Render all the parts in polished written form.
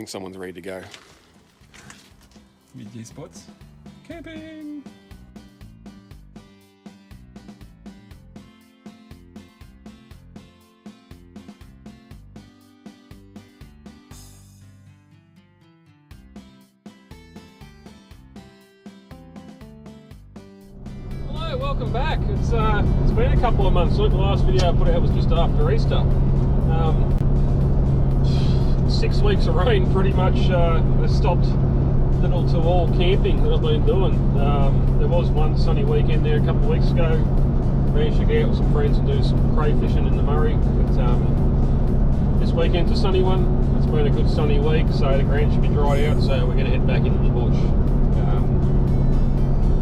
think someone's ready to go. Midday spots. Camping! Hello, welcome back. It's been a couple of months. Look, the last video I put out was just after Easter. 6 weeks of rain pretty much has stopped little to all camping that I've been doing. There was one sunny weekend there a couple of weeks ago. Managed to get out with some friends and do some crayfishing in the Murray. But this weekend's a sunny one. It's been a good sunny week, so the ground should be dried out, so we're going to head back into the bush.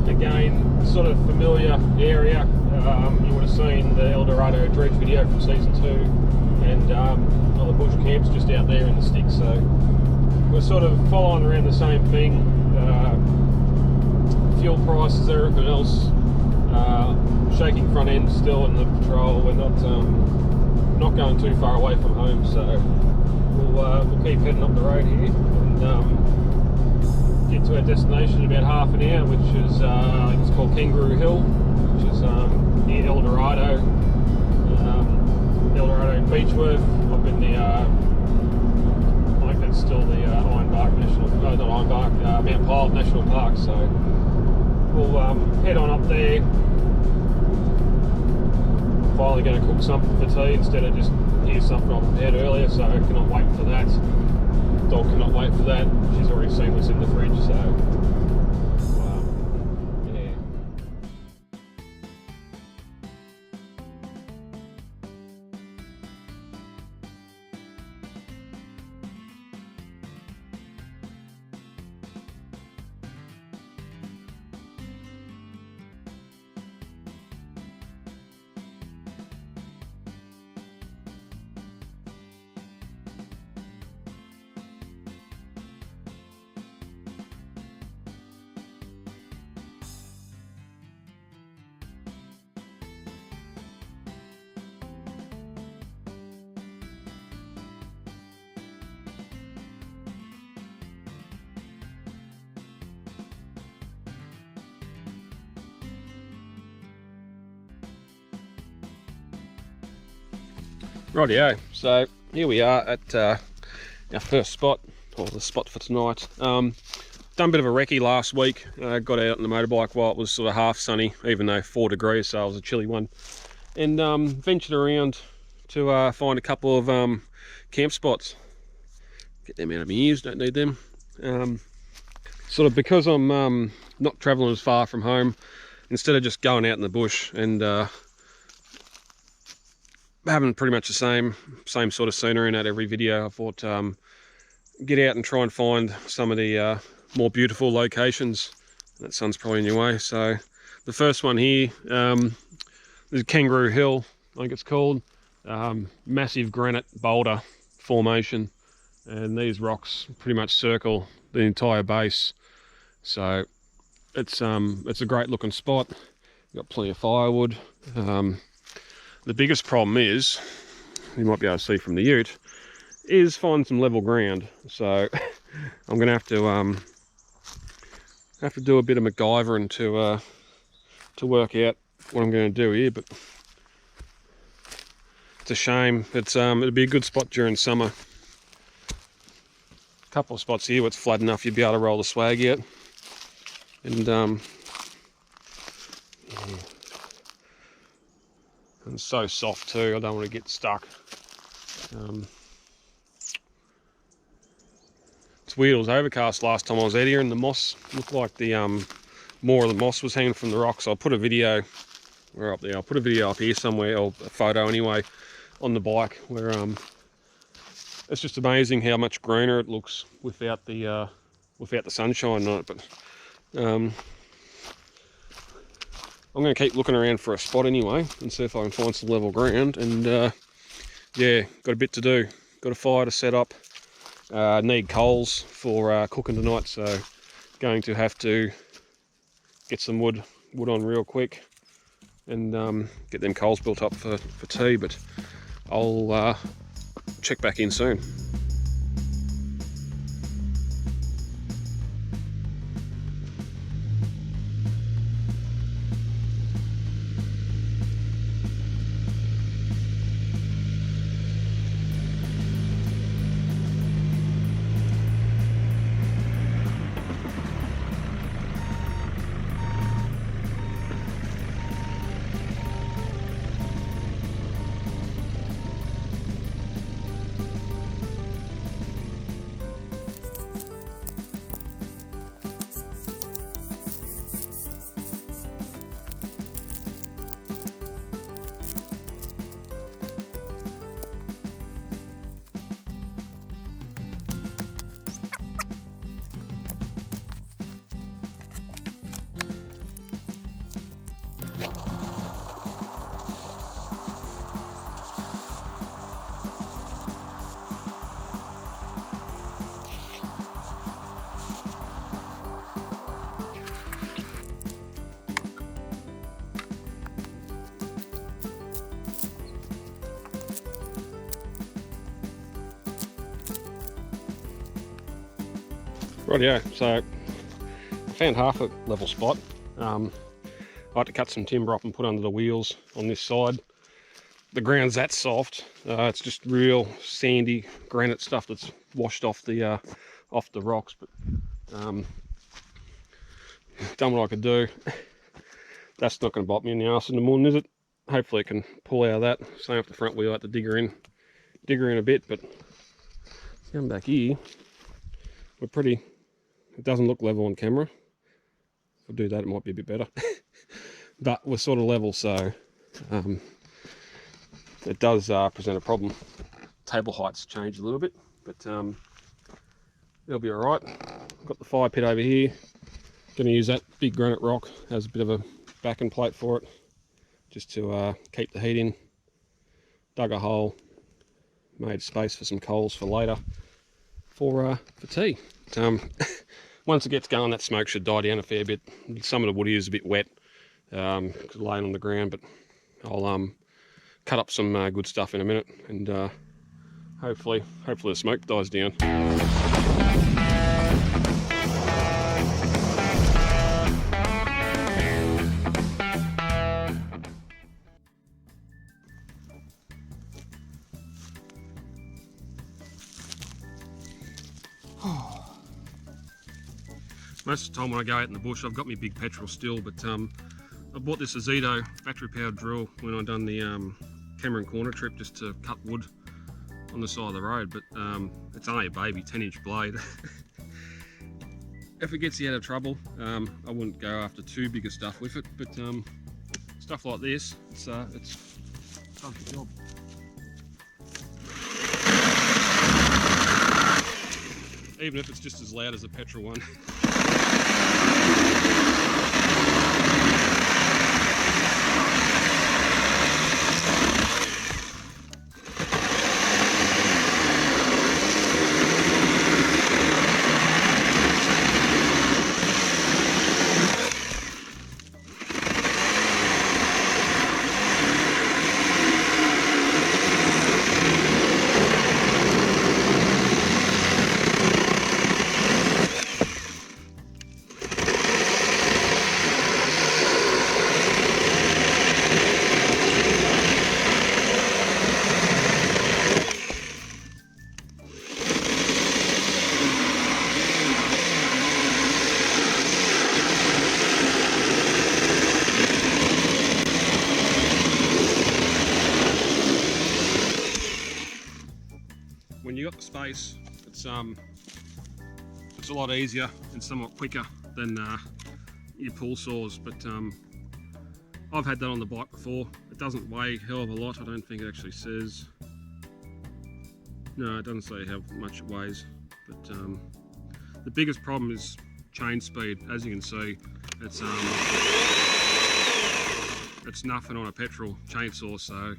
Again, sort of familiar area. You would have seen the Eldorado dredge video from season 2, and the bush camps just out there in the sticks. So we're sort of following around the same thing. Fuel prices, everything else. Shaking front end still in the patrol. We're not going too far away from home, so we'll keep heading up the road here and get to our destination in about half an hour, which is I think it's called Kangaroo Hill, which is near Eldorado. Eldorado and Beechworth up in the I think that's still the Ironbark National, not Ironbark, Mount Pilot National Park. So we'll head on up there. Finally going to cook something for tea instead of just hear something I prepared earlier, so I cannot wait for that. Dog cannot wait for that. She's already seen what's in the fridge, so yeah. Rightio, so here we are at our first spot, or the spot for tonight. Done a bit of a recce last week. Got out on the motorbike while it was sort of half sunny, even though 4 degrees, so it was a chilly one. And ventured around to find a couple of camp spots. Get them out of my ears, don't need them. Sort of because I'm not travelling as far from home, instead of just going out in the bush and having pretty much the same sort of scenery in at every video, I thought get out and try and find some of the more beautiful locations. That sun's probably in your way. So the first one here is Kangaroo Hill, I think it's called. Massive granite boulder formation, and these rocks pretty much circle the entire base. So it's a great looking spot. Got plenty of firewood. The biggest problem is, you might be able to see from the ute, is find some level ground. So I'm going to have to do a bit of MacGyvering to work out what I'm going to do here. But it's a shame. It'll be a good spot during summer. A couple of spots here where it's flat enough you'd be able to roll the swag out. And yeah. And so soft too, I don't want to get stuck. It's weird, it was overcast last time I was out here and the moss looked like the more of the moss was hanging from the rocks. I'll put a video, we're up there, I'll put a video up here somewhere, or a photo anyway, on the bike where it's just amazing how much greener it looks without the sunshine on it. But I'm going to keep looking around for a spot anyway and see if I can find some level ground. And yeah, got a bit to do. Got a fire to set up. Need coals for cooking tonight, so going to have to get some wood on real quick and get them coals built up for tea. But I'll check back in soon. Rightio, so I found half a level spot. I had to cut some timber up and put under the wheels on this side. The ground's that soft. It's just real sandy granite stuff that's washed off the rocks. But done what I could do. That's not going to bite me in the arse in the morning, is it? Hopefully I can pull out of that. Same up the front wheel, I have to dig her in a bit. But come back here, we're pretty. It doesn't look level on camera. If I do that, it might be a bit better. But we're sort of level, so it does present a problem. Table heights change a little bit, but it'll be all right. Got the fire pit over here. Going to use that big granite rock as a bit of a backing plate for it, just to keep the heat in. Dug a hole, made space for some coals for later for tea. Once it gets going, that smoke should die down a fair bit. Some of the wood is a bit wet, laying on the ground, but I'll cut up some good stuff in a minute, and hopefully the smoke dies down. Most of the time when I go out in the bush, I've got my big petrol still, but I bought this Azito battery powered drill when I done the Cameron Corner trip, just to cut wood on the side of the road, but it's only a baby 10-inch blade. If it gets you out of trouble, I wouldn't go after too big of stuff with it, but stuff like this, it's does the job. Even if it's just as loud as a petrol one. When you got the space, it's a lot easier and somewhat quicker than your pull saws. But I've had that on the bike before. It doesn't weigh a hell of a lot. I don't think it actually says. No, it doesn't say how much it weighs. But the biggest problem is chain speed. As you can see, it's nothing on a petrol chainsaw, so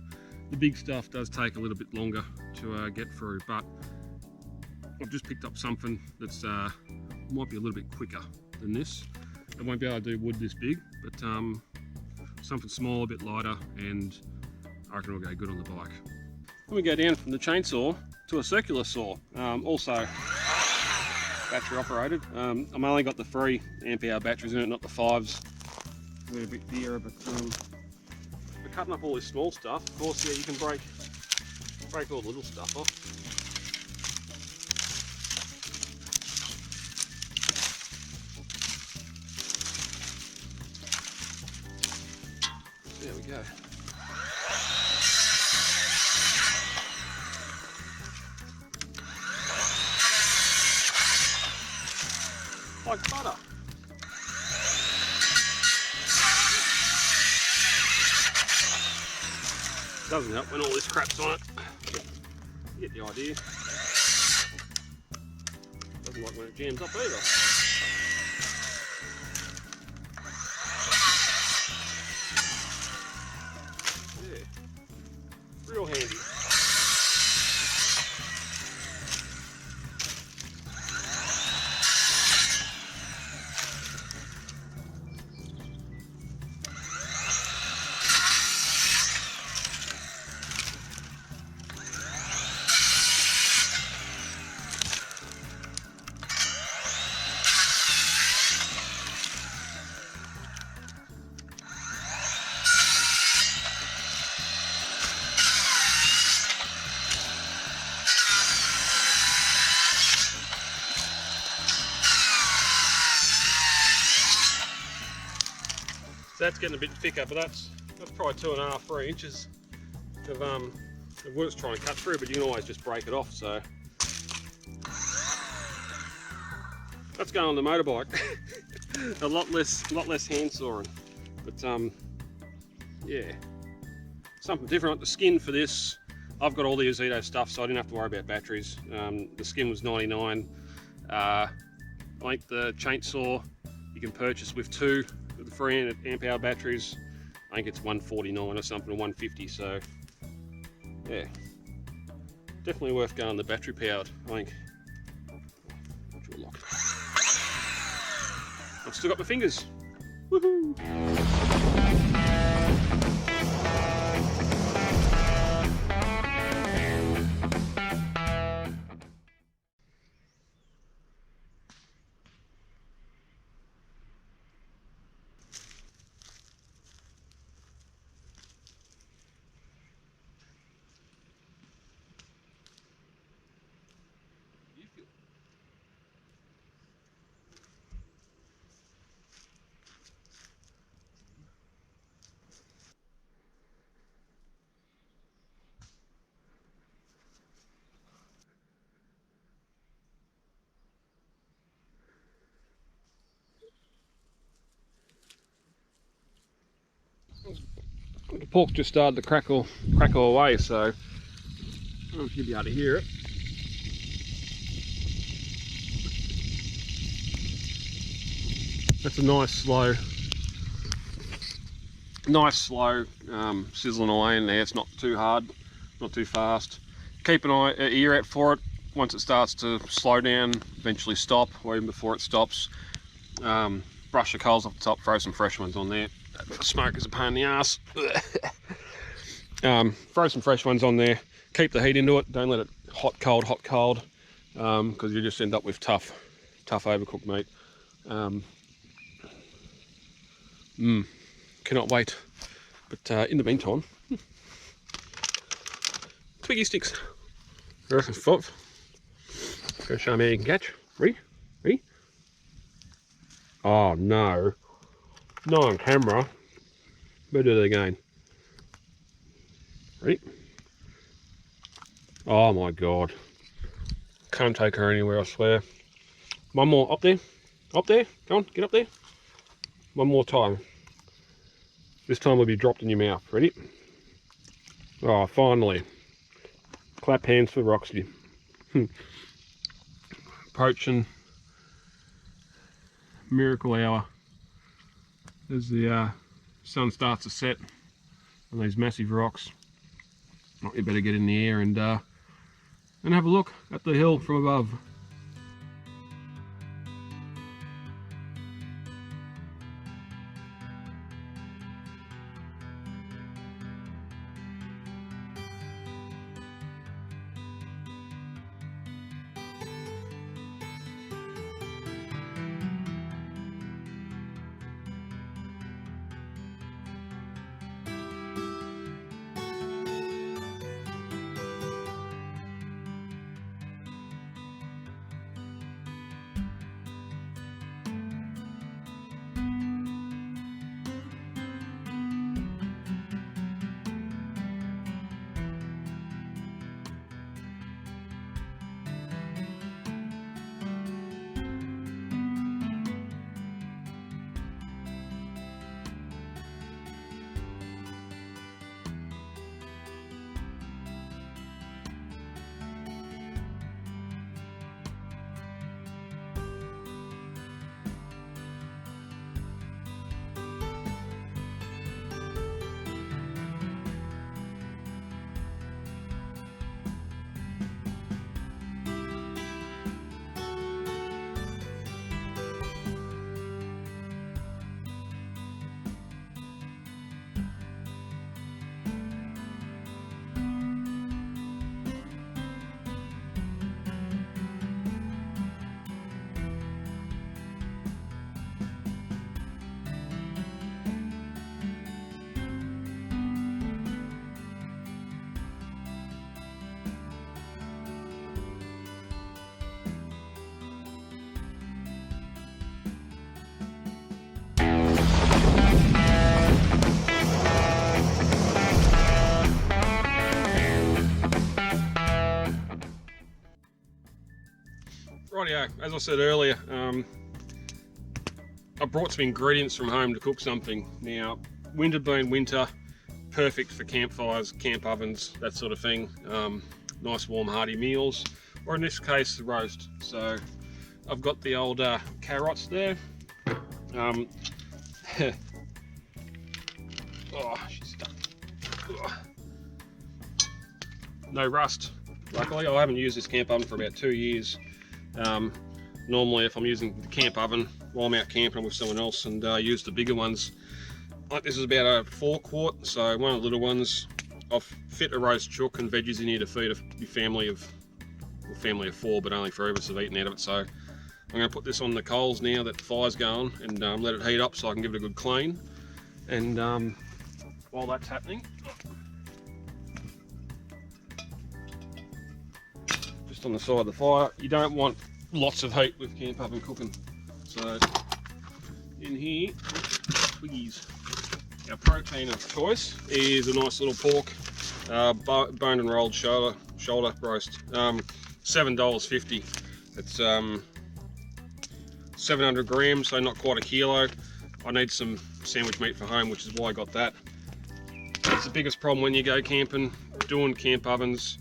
the big stuff does take a little bit longer to get through, but I've just picked up something that's might be a little bit quicker than this. I won't be able to do wood this big, but something small, a bit lighter, and I reckon it'll go good on the bike. Then we go down from the chainsaw to a circular saw, also battery operated. I've only got the 3 amp hour batteries in it, not the 5s. They're a bit dearer, but for cutting up all this small stuff, of course, yeah, you can break all the little stuff off. There we go. Like butter. Doesn't help when all this crap's on it. You get the idea. Doesn't like when it jams up either. Yeah, real handy. that's getting a bit thicker, but that's probably 2.5, 3 inches of work's trying to cut through, but you can always just break it off. So that's going on the motorbike. a lot less hand sawing, but yeah, something different. The skin for this, I've got all the Ozito stuff, so I didn't have to worry about batteries. The skin was 99. I think the chainsaw you can purchase with 2 of the 3 amp hour batteries. I think it's 149 or something, or 150. So yeah, definitely worth going the battery powered, I think. Lock. I've still got my fingers. Woohoo! The pork just started to crackle away, so I don't know if you'll be able to hear it. That's a nice slow sizzling away in there. It's not too hard, not too fast. Keep an ear out for it. Once it starts to slow down, eventually stop, or even before it stops, brush the coals off the top, throw some fresh ones on there. Smoke is a pain in the ass. Throw some fresh ones on there. Keep the heat into it. Don't let it hot cold, because you just end up with tough overcooked meat. Cannot wait. But in the meantime, twiggy sticks. Go show me how you can catch. Ready? Ready? Oh no. Not on camera. We'll do it again. Ready? Oh my god. Can't take her anywhere, I swear. One more. Up there. Up there. Come on, get up there. One more time. This time will be dropped in your mouth. Ready? Oh, finally. Clap hands for Roxy. Approaching miracle hour as the sun starts to set on these massive rocks. You better get in the air and have a look at the hill from above. Rightio, as I said earlier, I brought some ingredients from home to cook something. Now, winter being winter, perfect for campfires, camp ovens, that sort of thing. Nice warm hearty meals, or in this case, the roast. So I've got the old carrots there. Oh, she's stuck. Oh. No rust. Luckily, I haven't used this camp oven for about 2 years. Normally, if I'm using the camp oven while I'm out camping with someone else and use the bigger ones, like this is about a 4 quart, so one of the little ones. I've fit a roast chook and veggies in here to feed a family of 4, but only 3 of us have eaten out of it. So I'm going to put this on the coals now that the fire's going and let it heat up so I can give it a good clean. And while that's happening, just on the side of the fire, you don't want lots of heat with camp oven cooking. So in here, twiggies. Our protein of choice is a nice little pork, boned and rolled shoulder roast. $7.50. It's 700 grams, so not quite a kilo. I need some sandwich meat for home, which is why I got that. It's the biggest problem when you go camping, doing camp ovens,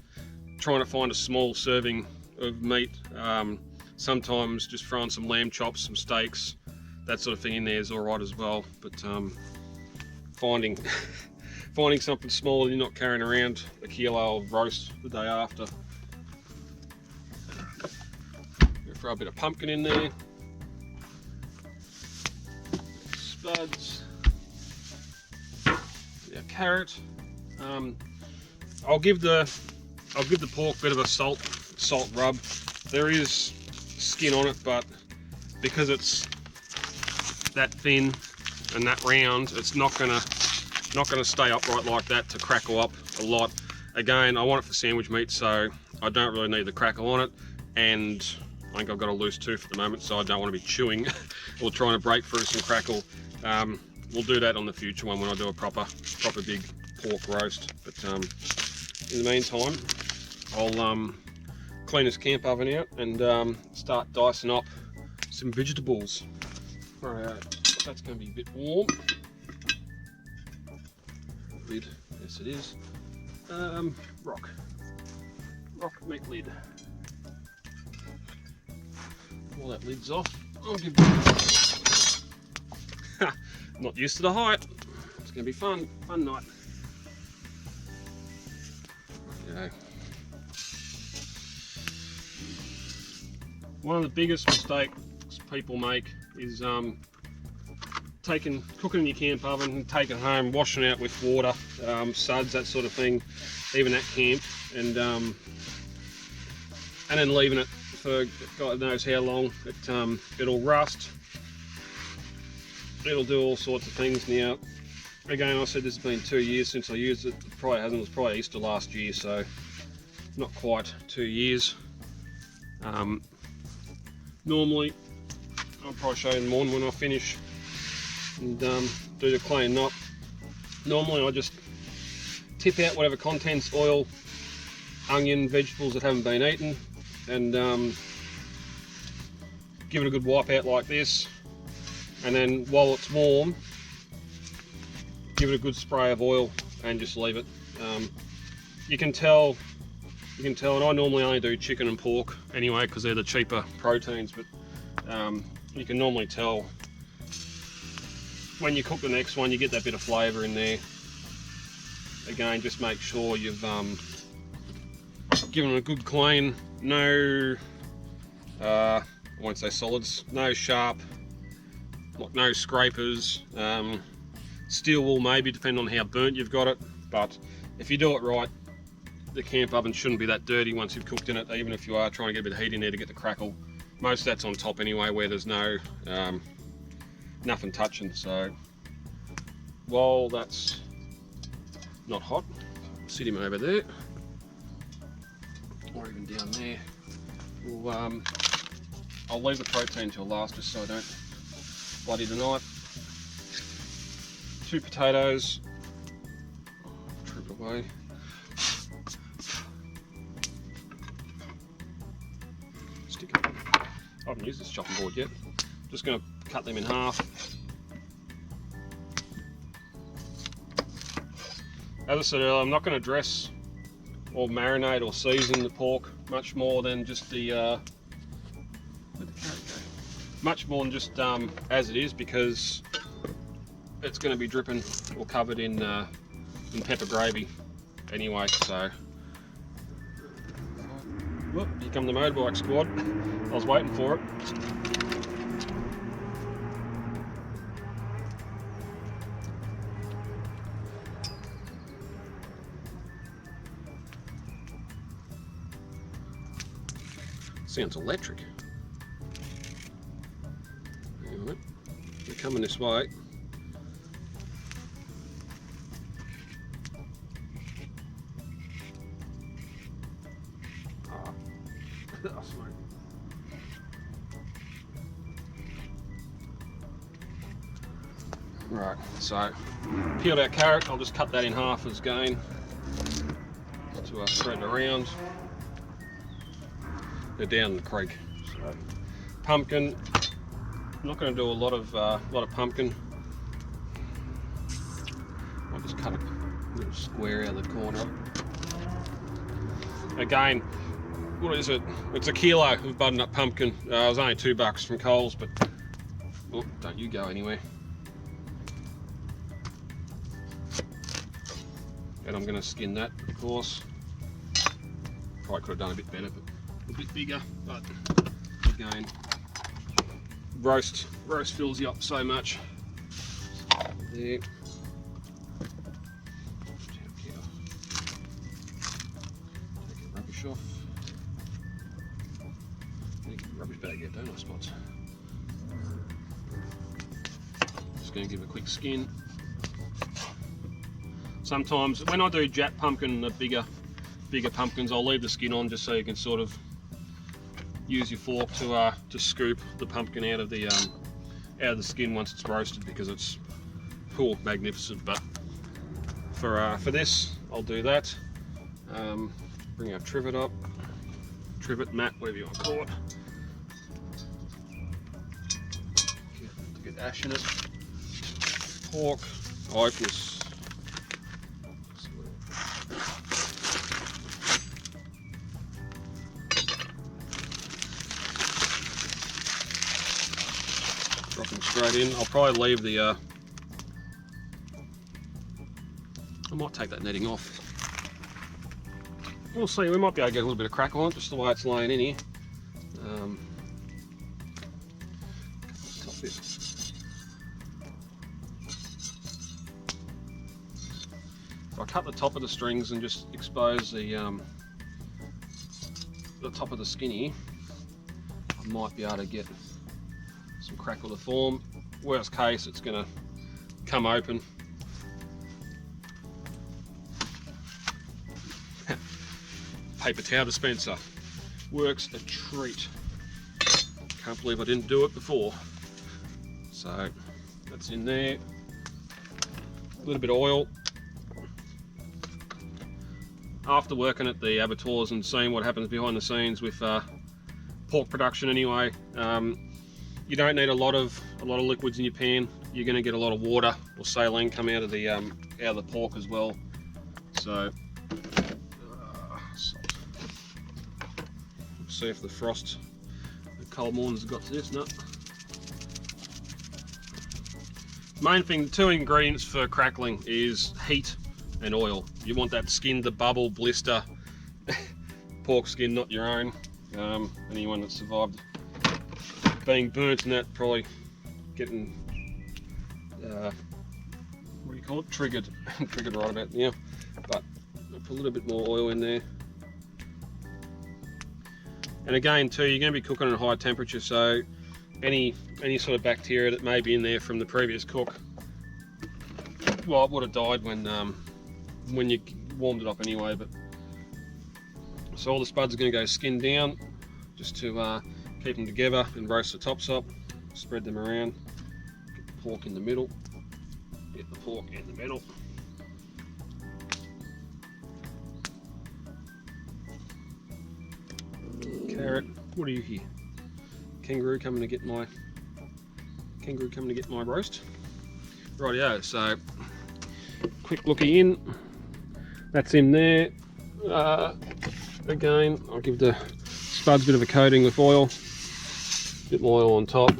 trying to find a small serving of meat. Sometimes just throwing some lamb chops, some steaks, that sort of thing in there is alright as well. But finding something small, you're not carrying around a kilo of roast the day after. Throw a bit of pumpkin in there, spuds, our carrot. I'll give the pork a bit of a salt rub. There is skin on it, but because it's that thin and that round, it's not gonna stay upright like that to crackle up a lot. Again, I want it for sandwich meat, so I don't really need the crackle on it, and I think I've got a loose tooth at the moment, so I don't want to be chewing or trying to break through some crackle. We'll do that on the future one when I do a proper big pork roast. But in the meantime, I'll clean this camp oven out and start dicing up some vegetables. Right, that's going to be a bit warm. Lid, yes it is. Rock meat lid. While that lid's off, I'll give not used to the height. It's going to be fun night. Okay. One of the biggest mistakes people make is cooking in your camp oven and taking it home, washing it out with water, suds, that sort of thing, even at camp, and then leaving it for God knows how long. It'll rust, it'll do all sorts of things. Now again, I said this has been 2 years since I used it. It was probably Easter last year, so not quite 2 years. Normally I'll probably show you in the morning when I finish and do the cleaning up. Normally I just tip out whatever contents, oil, onion, vegetables that haven't been eaten, and give it a good wipe out like this, and then while it's warm, give it a good spray of oil and just leave it. You can tell, and I normally only do chicken and pork anyway because they're the cheaper proteins, but you can normally tell when you cook the next one, you get that bit of flavour in there. Again, just make sure you've given it a good clean. No, I won't say solids, no sharp, like no scrapers. Steel wool maybe, depending on how burnt you've got it, but if you do it right, the camp oven shouldn't be that dirty once you've cooked in it, even if you are trying to get a bit of heat in there to get the crackle. Most of that's on top anyway, where there's no nothing touching. So while that's not hot, sit him over there, or even down there. I'll leave the protein till last just so I don't bloody the knife. 2 potatoes, trip away. Stick it. I haven't used this chopping board yet. Just going to cut them in half. As I said earlier, I'm not going to dress or marinate or season the pork much more than just the much more than just as it is, because it's going to be dripping or covered in pepper gravy anyway. So, whoop, here come the motorbike squad. I was waiting for it. Sounds electric. Hang on, they're coming this way. Right, so peeled our carrot. I'll just cut that in half as again to spread it around. They're down the creek. So, pumpkin. I'm not going to do a lot of pumpkin. I'll just cut a little square out of the corner. Again, what is it? It's a kilo of butternut pumpkin. It was only $2 from Coles, but oh, don't you go anywhere. And I'm going to skin that, of course. Probably could have done a bit better, but a bit bigger. But again, roast fills you up so much. There. Take the rubbish off. Get the rubbish bag out, don't I, Spots? Just going to give it a quick skin. Sometimes when I do Jap pumpkin, the bigger pumpkins, I'll leave the skin on just so you can sort of use your fork to scoop the pumpkin out of the skin once it's roasted, because it's cool, magnificent. But for this, I'll do that. Bring our trivet up, mat, whatever you want to call it. To get ash in it. Pork. I open this. Drop them straight in. I'll probably leave the I might take that netting off. We'll see, we might be able to get a little bit of crack on it, just the way it's laying in here. Top bit. If I cut the top of the strings and just expose the top of the skin here, I might be able to get some crackle to form. Worst case, it's going to come open. Paper towel dispenser works a treat. Can't believe I didn't do it before. So that's in there. A little bit of oil. After working at the abattoirs and seeing what happens behind the scenes with pork production anyway, you don't need a lot of liquids in your pan. You're going to get a lot of water or saline come out of the pork as well. So see if the frost, the cold mornings have got to this. No. Main thing, the two ingredients for crackling is heat and oil. You want that skin to bubble, blister. Pork skin, not your own. Anyone that survived being burnt and that probably getting what do you call it? Triggered right about now. But I'll put a little bit more oil in there. And again too, you're going to be cooking at a high temperature, so any sort of bacteria that may be in there from the previous cook, well, it would have died when you warmed it up anyway. But so all the spuds are going to go skin down, just to keep them together and roast the tops up. Spread them around. Get the pork in the middle. Get the pork in the middle. Carrot. What are you here? Kangaroo coming to get my roast. Rightio, so quick looky in. That's in there. Again, I'll give the spuds a bit of a coating with oil. A bit more oil on top.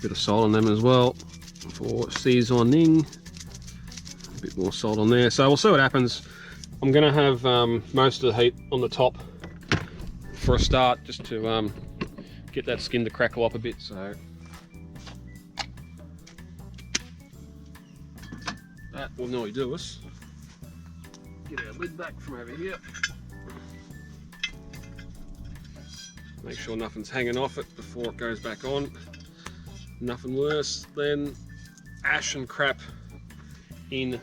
Bit of salt on them as well for seasoning. A bit more salt on there. So we'll see what happens. I'm going to have most of the heat on the top for a start, just to get that skin to crackle up a bit. So that will nearly do us. Get our lid back from over here. Make sure nothing's hanging off it before it goes back on. Nothing worse than ash and crap in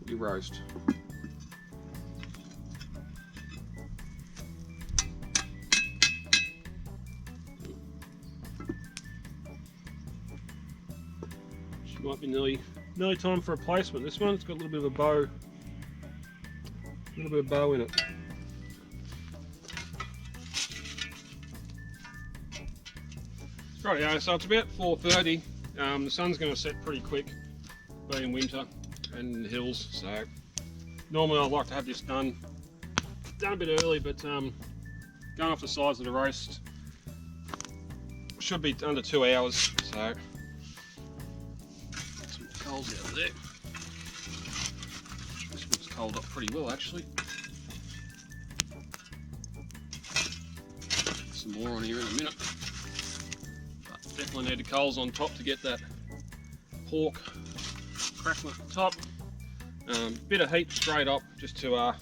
your roast. She might be nearly time for replacement. This one's got a little bit of a bow in it. Rightio, so it's about 4:30. The sun's going to set pretty quick, being winter and in the hills. So normally I'd like to have this done a bit early, but going off the size of the roast, should be under 2 hours. So some coals out there. This one's coaled up pretty well actually. Some more on here in a minute. Definitely need the coals on top to get that pork crackling at the top. Bit of heat straight up just to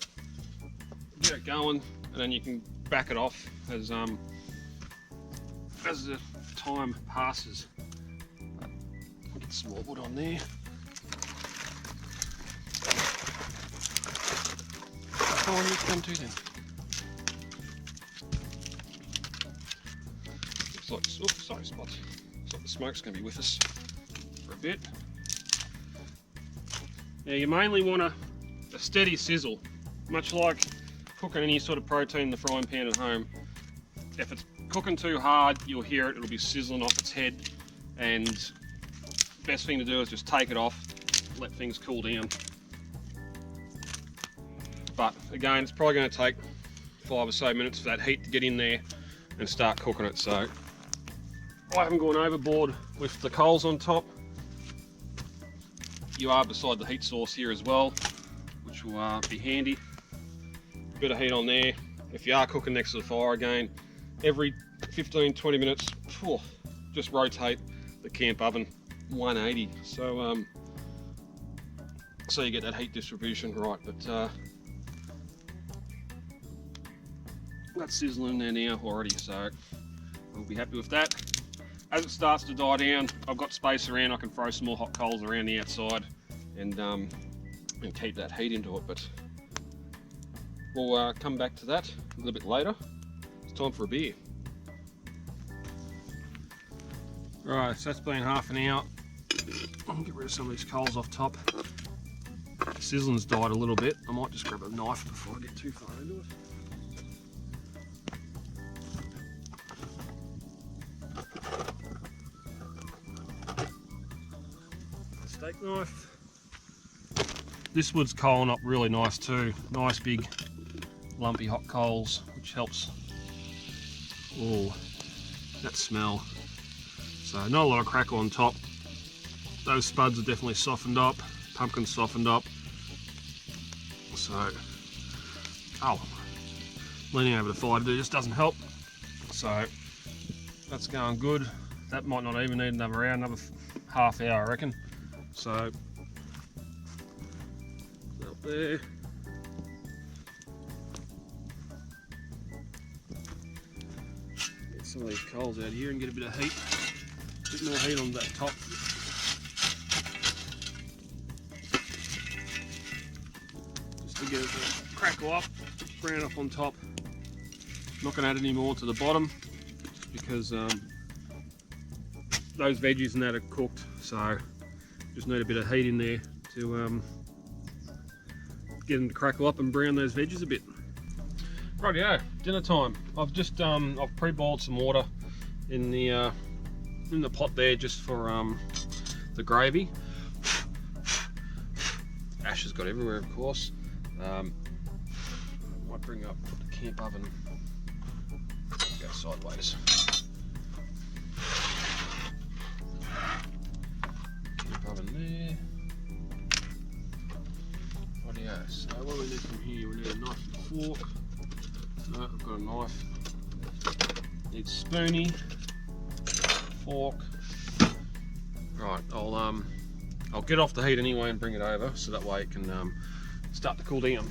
get it going, and then you can back it off as the time passes. I'll get some more wood on there. How long you come to then? Looks like, sorry spots. Looks like the smoke's going to be with us for a bit. Now you mainly want a steady sizzle, much like cooking any sort of protein in the frying pan at home. If it's cooking too hard, you'll hear it, it'll be sizzling off its head, and best thing to do is just take it off, let things cool down. But again, it's probably going to take 5 or so minutes for that heat to get in there and start cooking it. So I haven't gone overboard with the coals on top. You are beside the heat source here as well, which will be handy. Bit of heat on there. If you are cooking next to the fire again, every 15-20 minutes, just rotate the camp oven 180. So you get that heat distribution right. But that's sizzling there now already, so we'll be happy with that. As it starts to die down, I've got space around, I can throw some more hot coals around the outside and keep that heat into it. But we'll come back to that a little bit later. It's time for a beer. Right, so that's been half an hour. I'll get rid of some of these coals off top. The sizzling's died a little bit. I might just grab a knife before I get too far into it. Steak knife. This wood's coaling up really nice too. Nice big lumpy hot coals, which helps. Oh, that smell. So not a lot of crackle on top. Those spuds are definitely softened up. Pumpkin's softened up. So, leaning over the fire just doesn't help. So that's going good. That might not even need another hour, another half hour I reckon. So, up there. Get some of these coals out here and get a bit of heat. A bit more heat on that top. Just to get it to crackle up, brown up on top. Not going to add any more to the bottom because those veggies and that are cooked. So just need a bit of heat in there to get them to crackle up and brown those veggies a bit. Rightio, dinner time. I've just I've pre-boiled some water in the pot there just for the gravy. Ash has got everywhere, of course. Might bring up the camp oven. Go sideways. Camp oven there. Rightio. So what do we need from here? We need a knife and fork. No, I've got a knife. Need spoony, fork. Right, I'll get off the heat anyway and bring it over so that way it can start to cool down.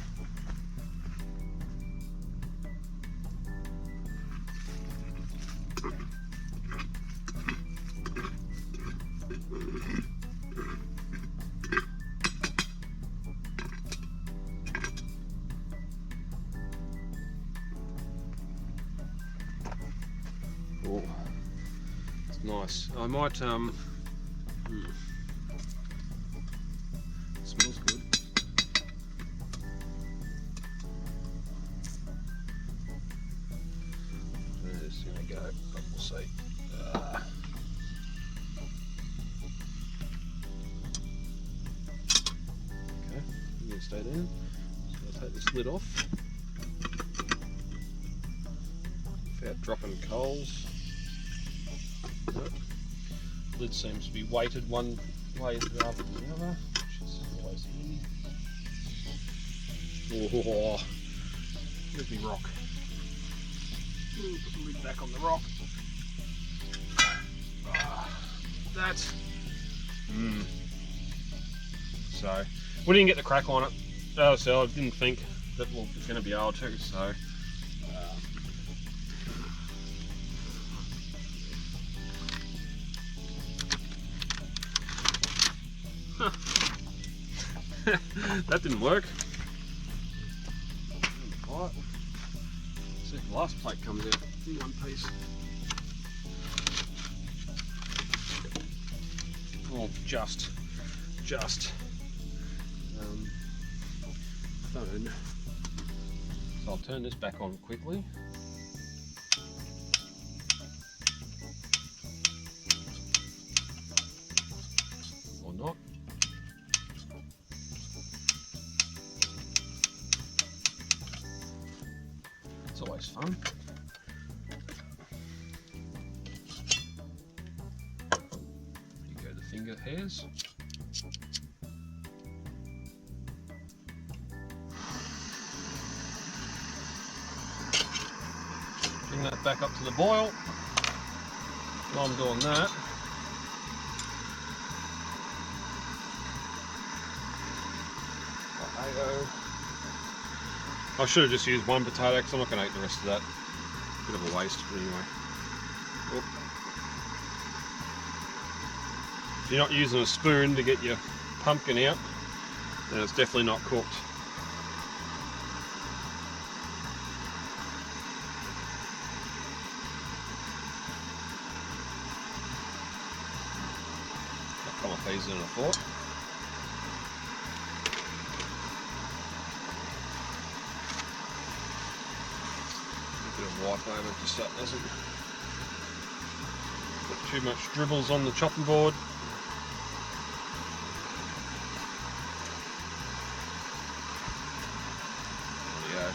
Oh, it's nice. I might smells good. There's gonna go, but we'll see. Okay, you can stay there. So I'll take this lid off. Without dropping coals. Nope. Lid seems to be weighted one way rather than the other, which is always handy. Oh, here's me rock. Ooh, put the lid back on the rock. That's. So, we didn't get the crack on it. So I didn't think that we were going to be able to. So. That didn't work. Right. See if the last plate comes out in one piece. Oh, just phone. So I'll turn this back on quickly. Or not. It's always fun. You go the finger hairs. Bring that back up to the boil. While I'm doing that, I should have just used one potato because I'm not going to eat the rest of that. Bit of a waste, but anyway. Oop. If you're not using a spoon to get your pumpkin out, then it's definitely not cooked. A couple of peas in a fork. Wipe over just so it doesn't put too much dribbles on the chopping board. There we go.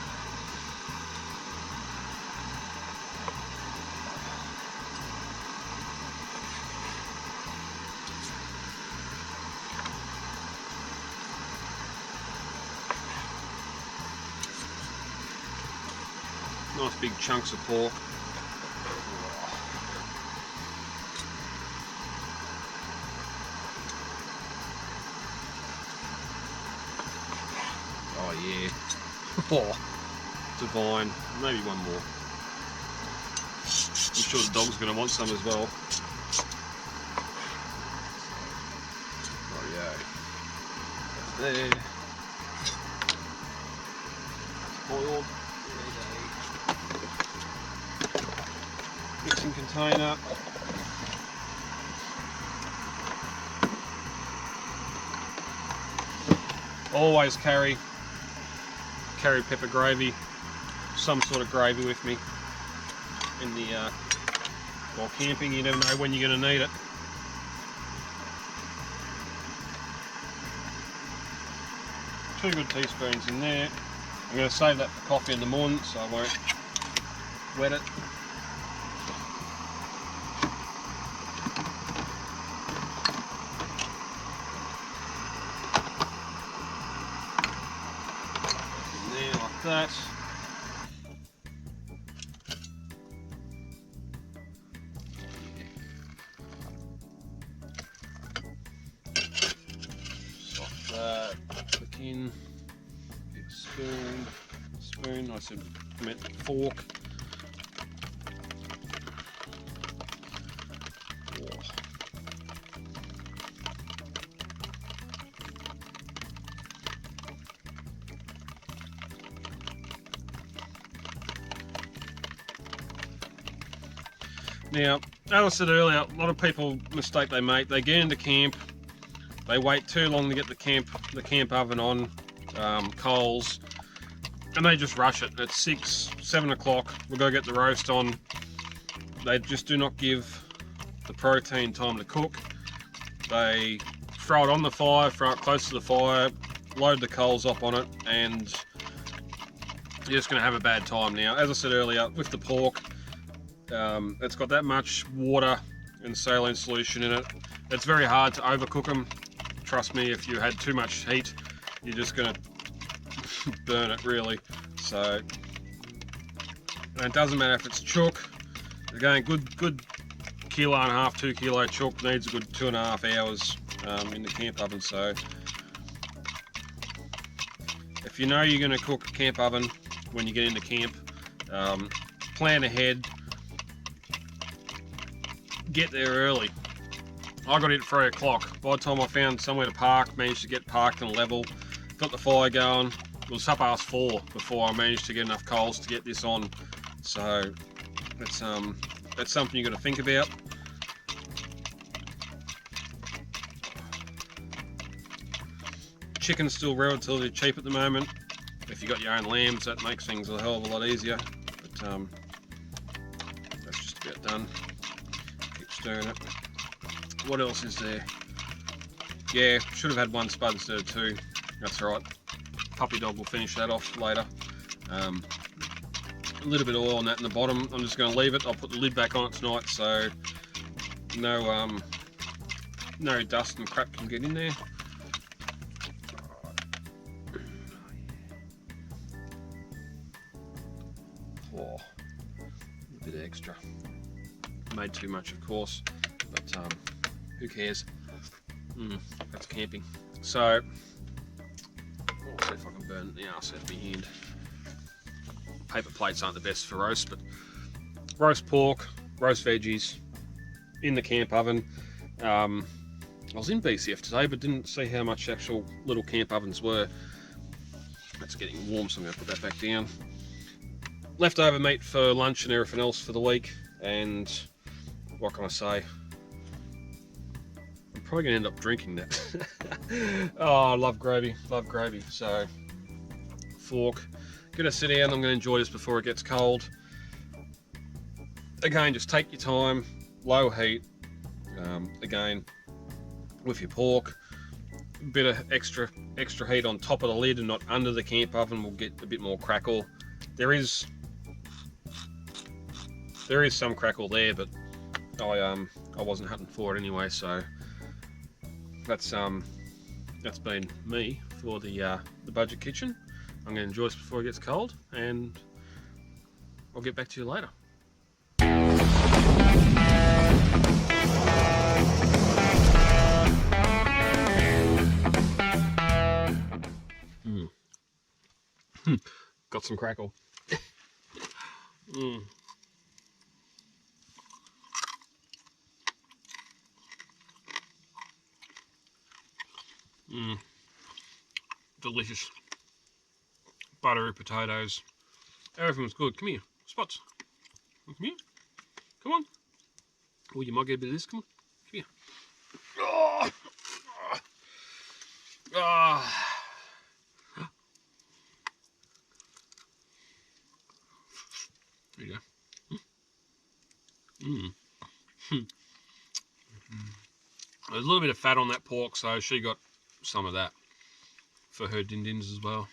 Nice big chunks of pork. Oh yeah. Oh, divine. Maybe one more. I'm sure the dog's going to want some as well. Oh yeah. There. Boiled. Mixing container. Always carry carry pepper gravy, some sort of gravy with me in the while camping. You never know when you're going to need it. Two good teaspoons in there. I'm going to save that for coffee in the morning, so I won't wet it. In there like that. Just like that. Click in. Big spoon. I meant fork. Now, as I said earlier, a lot of people mistake they make. They get into camp, they wait too long to get the camp oven on, coals, and they just rush it. At 6, 7 o'clock, we'll go get the roast on. They just do not give the protein time to cook. They throw it on the fire, throw it close to the fire, load the coals up on it, and you're just going to have a bad time. Now, as I said earlier, with the pork, it's got that much water and saline solution in it. It's very hard to overcook them. Trust me, if you had too much heat, you're just going to burn it, really. So, and it doesn't matter if it's chook. Again, good 1.5 kilo, 2 kilo chook needs a good 2.5 hours in the camp oven. So, if you know you're going to cook a camp oven when you get into camp, plan ahead. Get there early. I got in at 3 o'clock. By the time I found somewhere to park, managed to get parked and level, got the fire going. It was 4:30 before I managed to get enough coals to get this on. So that's something you got to think about. Chicken's still relatively cheap at the moment. If you got your own lambs, that makes things a hell of a lot easier. But that's just about done. Stirring it. What else is there? Yeah, should have had one spud instead of two. That's alright. Puppy dog will finish that off later. A little bit of oil on that in the bottom. I'm just going to leave it. I'll put the lid back on it tonight, so no dust and crap can get in there. Oh, a bit extra. Made too much, of course, but who cares? That's camping. So, I'll see if I can burn the arse out of my hand. Paper plates aren't the best for roast, but roast pork, roast veggies in the camp oven. I was in BCF today, but didn't see how much actual little camp ovens were. It's getting warm, so I'm going to put that back down. Leftover meat for lunch and everything else for the week, and what can I say? I'm probably going to end up drinking that. Oh, I love gravy, So, fork. Gonna sit down, I'm going to enjoy this before it gets cold. Again, just take your time, low heat. Again, with your pork, a bit of extra heat on top of the lid and not under the camp oven will get a bit more crackle. There is some crackle there, but I wasn't hunting for it anyway, so that's been me for the budget kitchen. I'm going to enjoy this before it gets cold, and I'll get back to you later. Got some crackle. Delicious. Buttery potatoes. Everything's good. Come here, Spots. Come here. Come on. Oh, you might get a bit of this. Come on. Come here. Oh. Oh. There's a little bit of fat on that pork, so she got some of that for her din-dins as well.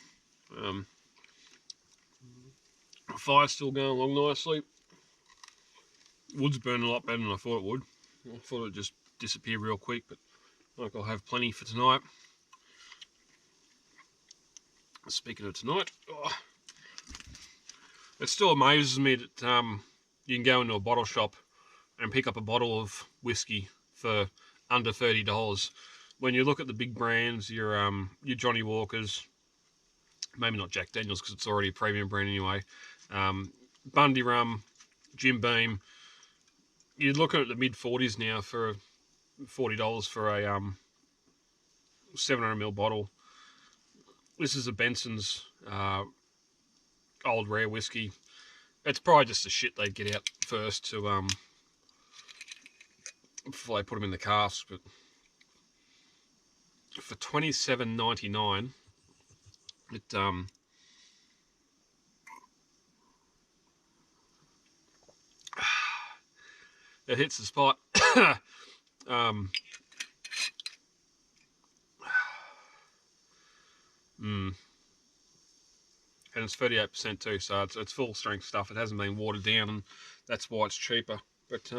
Fire's still going along nicely. Wood's burning a lot better than I thought it would. I thought it'd just disappear real quick, but like I'll have plenty for tonight. Speaking of tonight, it still amazes me that you can go into a bottle shop and pick up a bottle of whiskey for under $30. When you look at the big brands, your Johnny Walkers, maybe not Jack Daniels because it's already a premium brand anyway, Bundy Rum, Jim Beam, you're looking at the mid-40s now for $40 for a 700ml bottle. This is a Benson's old rare whiskey. It's probably just the shit they get out first to before they put them in the casks. But for $27.99, it hits the spot. And it's 38% too, so it's full strength stuff. It hasn't been watered down, and that's why it's cheaper. But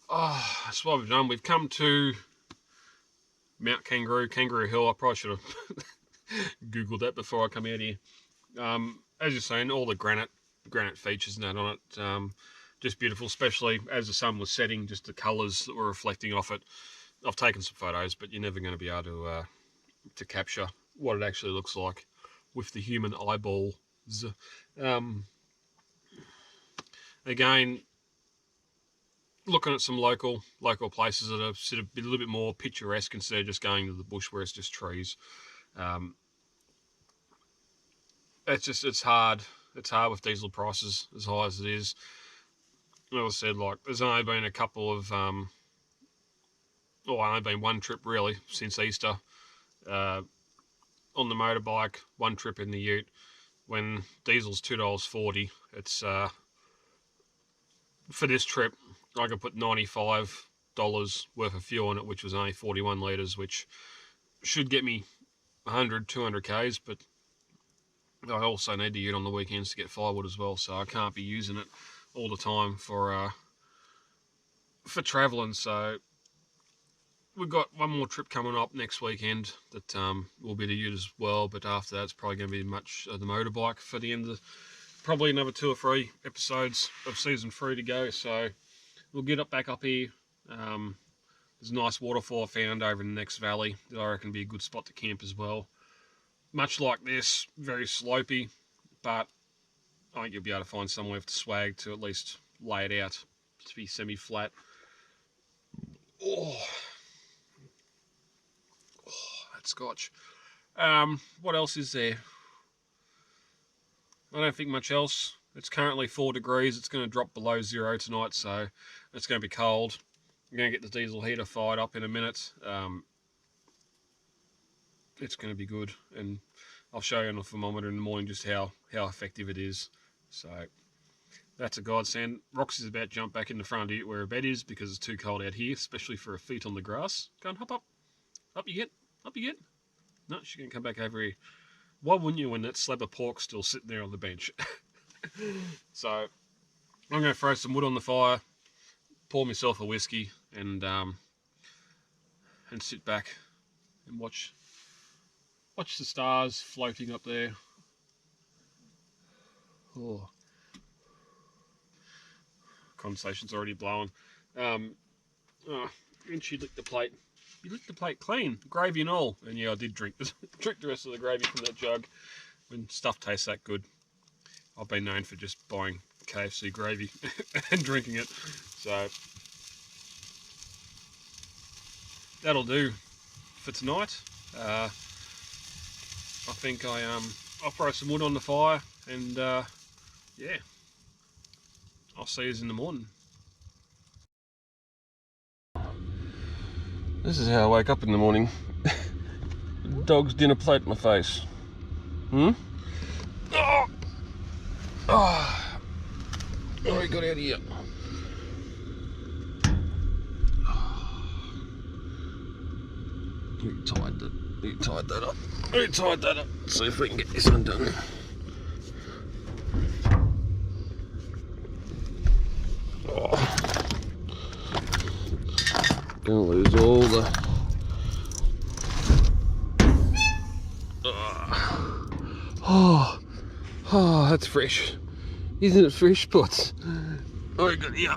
that's what we've done. We've come to Mount Kangaroo Hill. I probably should have googled that before I come out here. As you're saying, all the granite features and that on it, just beautiful, especially as the sun was setting, just the colours that were reflecting off it. I've taken some photos, but you're never going to be able to capture what it actually looks like with the human eyeballs. Again, looking at some local places that are sort of a little bit more picturesque instead of just going to the bush where it's just trees. It's hard. It's hard with diesel prices as high as it is. Like I said, like there's only been a couple of only been one trip really since Easter on the motorbike, one trip in the ute. When diesel's $2.40, it's for this trip I could put $95 worth of fuel in it, which was only 41 litres, which should get me 100, 200 Ks, but I also need the ute on the weekends to get firewood as well, so I can't be using it all the time for travelling. So we've got one more trip coming up next weekend that will be the ute as well, but after that it's probably going to be much of the motorbike for the end of probably another 2 or 3 episodes of season 3 to go. So we'll get back up here. There's a nice waterfall I found over in the next valley that I reckon will be a good spot to camp as well. Much like this, very slopey, but I think you'll be able to find somewhere with the swag to at least lay it out to be semi-flat. Oh, that scotch. What else is there? I don't think much else. It's currently 4 degrees. It's going to drop below 0 tonight, so it's going to be cold. I'm going to get the diesel heater fired up in a minute. It's going to be good, and I'll show you on the thermometer in the morning just how effective it is. So that's a godsend. Roxy's about to jump back in the front ute where her bed is because it's too cold out here, especially for her feet on the grass. Go and hop up. Up you get. Up you get. No, she's going to come back over here. Why wouldn't you when that slab of pork's still sitting there on the bench? So I'm going to throw some wood on the fire, pour myself a whiskey, and sit back and watch the stars floating up there. Oh, conversation's already blowing. And she licked the plate. You licked the plate clean, gravy and all. And yeah, I did drink the rest of the gravy from that jug. When stuff tastes that good, I've been known for just buying KFC gravy and drinking it. So that'll do for tonight. I think I'll throw some wood on the fire, and yeah, I'll see you in the morning. This is how I wake up in the morning. Dog's dinner plate in my face. Oh, what we got out here? Who tied that up? Who tied that up? Let's see if we can get this undone. Oh. Gonna lose all the... Oh, that's fresh. Isn't it fresh, Pots? Oh, God, yeah.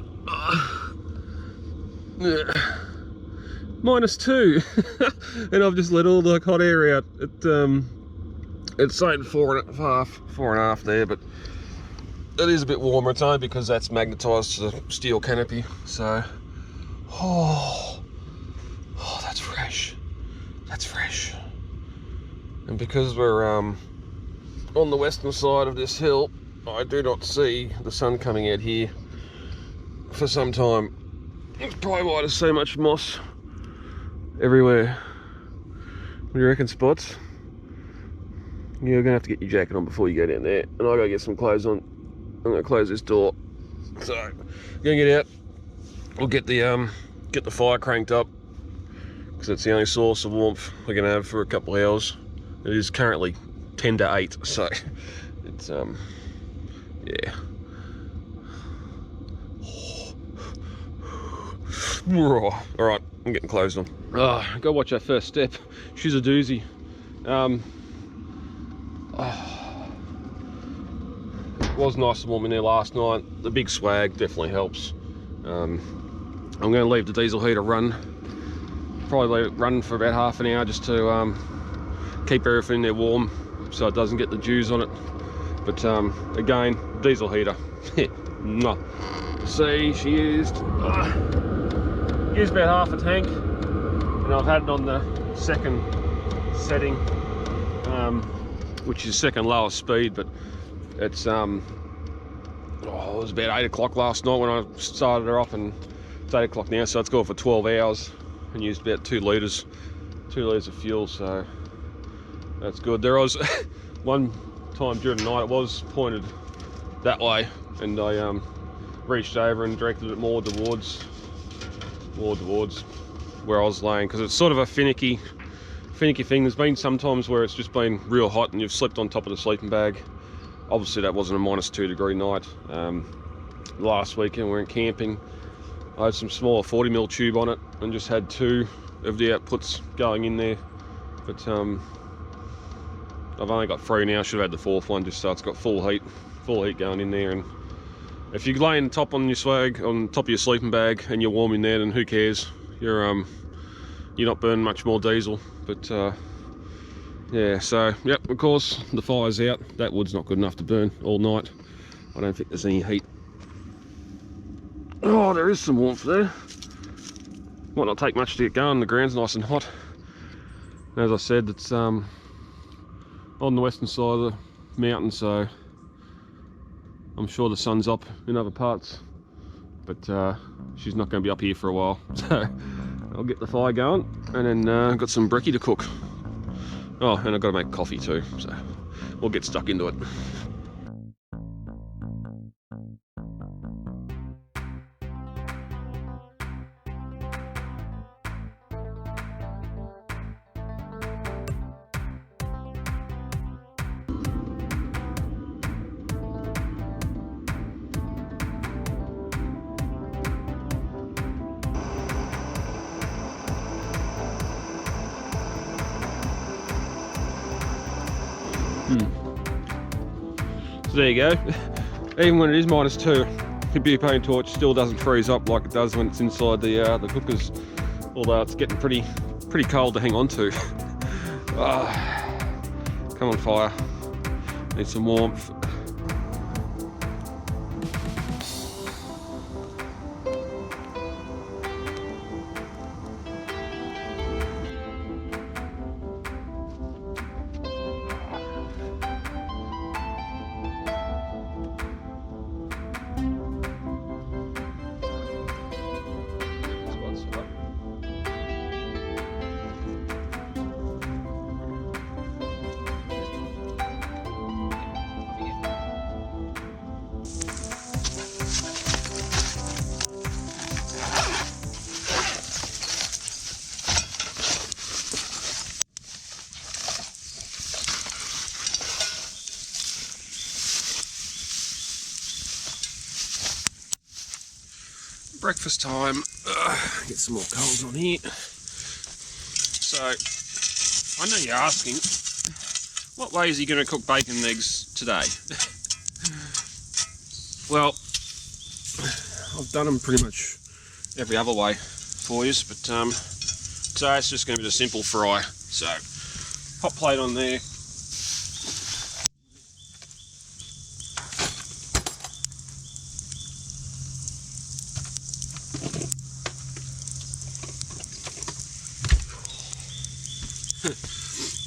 -2. And I've just let all the hot air out. It's saying 4.5 there, but it is a bit warmer. It's only because that's magnetised to the steel canopy. So, oh, that's fresh. That's fresh. And because we're on the western side of this hill, I do not see the sun coming out here for some time. It's probably why there's so much moss everywhere. What do you reckon, Spots? You're gonna have to get your jacket on before you go down there, and I gotta get some clothes on. I'm gonna close this door. So, I'm gonna get out. We'll get the fire cranked up, because it's the only source of warmth we're gonna have for a couple of hours. It is currently 10 to 8, so it's yeah. Alright, I'm getting clothes on. Go watch our first step. She's a doozy. It was nice and warm in there last night. The big swag definitely helps. I'm going to leave the diesel heater run. Probably let it run for about half an hour just to keep everything in there warm so it doesn't get the dews on it. But again, diesel heater. No. See, she used about half a tank, and I've had it on the second setting, which is second lowest speed, but it's it was about 8 o'clock last night when I started her up, and it's 8 o'clock now, so it's gone for 12 hours and used about 2 litres of fuel, so that's good. There was one time during the night it was pointed that way, and I reached over and directed it more towards where I was laying, because it's sort of a finicky thing. There's been some times where it's just been real hot and you've slept on top of the sleeping bag. Obviously that wasn't a -2 degree night. Last weekend we went camping. I had some smaller 40mm tube on it and just had 2 of the outputs going in there, but I've only got 3 now. Should have had the 4th one just so it's got full heat going in there. And if you're laying top on your swag, on top of your sleeping bag, and you're warm in there, then who cares? You're not burning much more diesel. But yeah, so yep, of course the fire's out. That wood's not good enough to burn all night. I don't think there's any heat. Oh, there is some warmth there. Might not take much to get going. The ground's nice and hot. And as I said, it's on the western side of the mountain, so I'm sure the sun's up in other parts, but she's not going to be up here for a while. So I'll get the fire going, and then I've got some brekkie to cook. Oh, and I've got to make coffee too, so we'll get stuck into it. So there you go. Even when it is -2, the butane torch still doesn't freeze up like it does when it's inside the cookers. Although it's getting pretty cold to hang on to. Come on, fire. Need some warmth. breakfast time. Get some more coals on here. So, I know you're asking, what ways are you going to cook bacon and eggs today? Well, I've done them pretty much every other way for you, but today it's just going to be a simple fry. So, hot plate on there.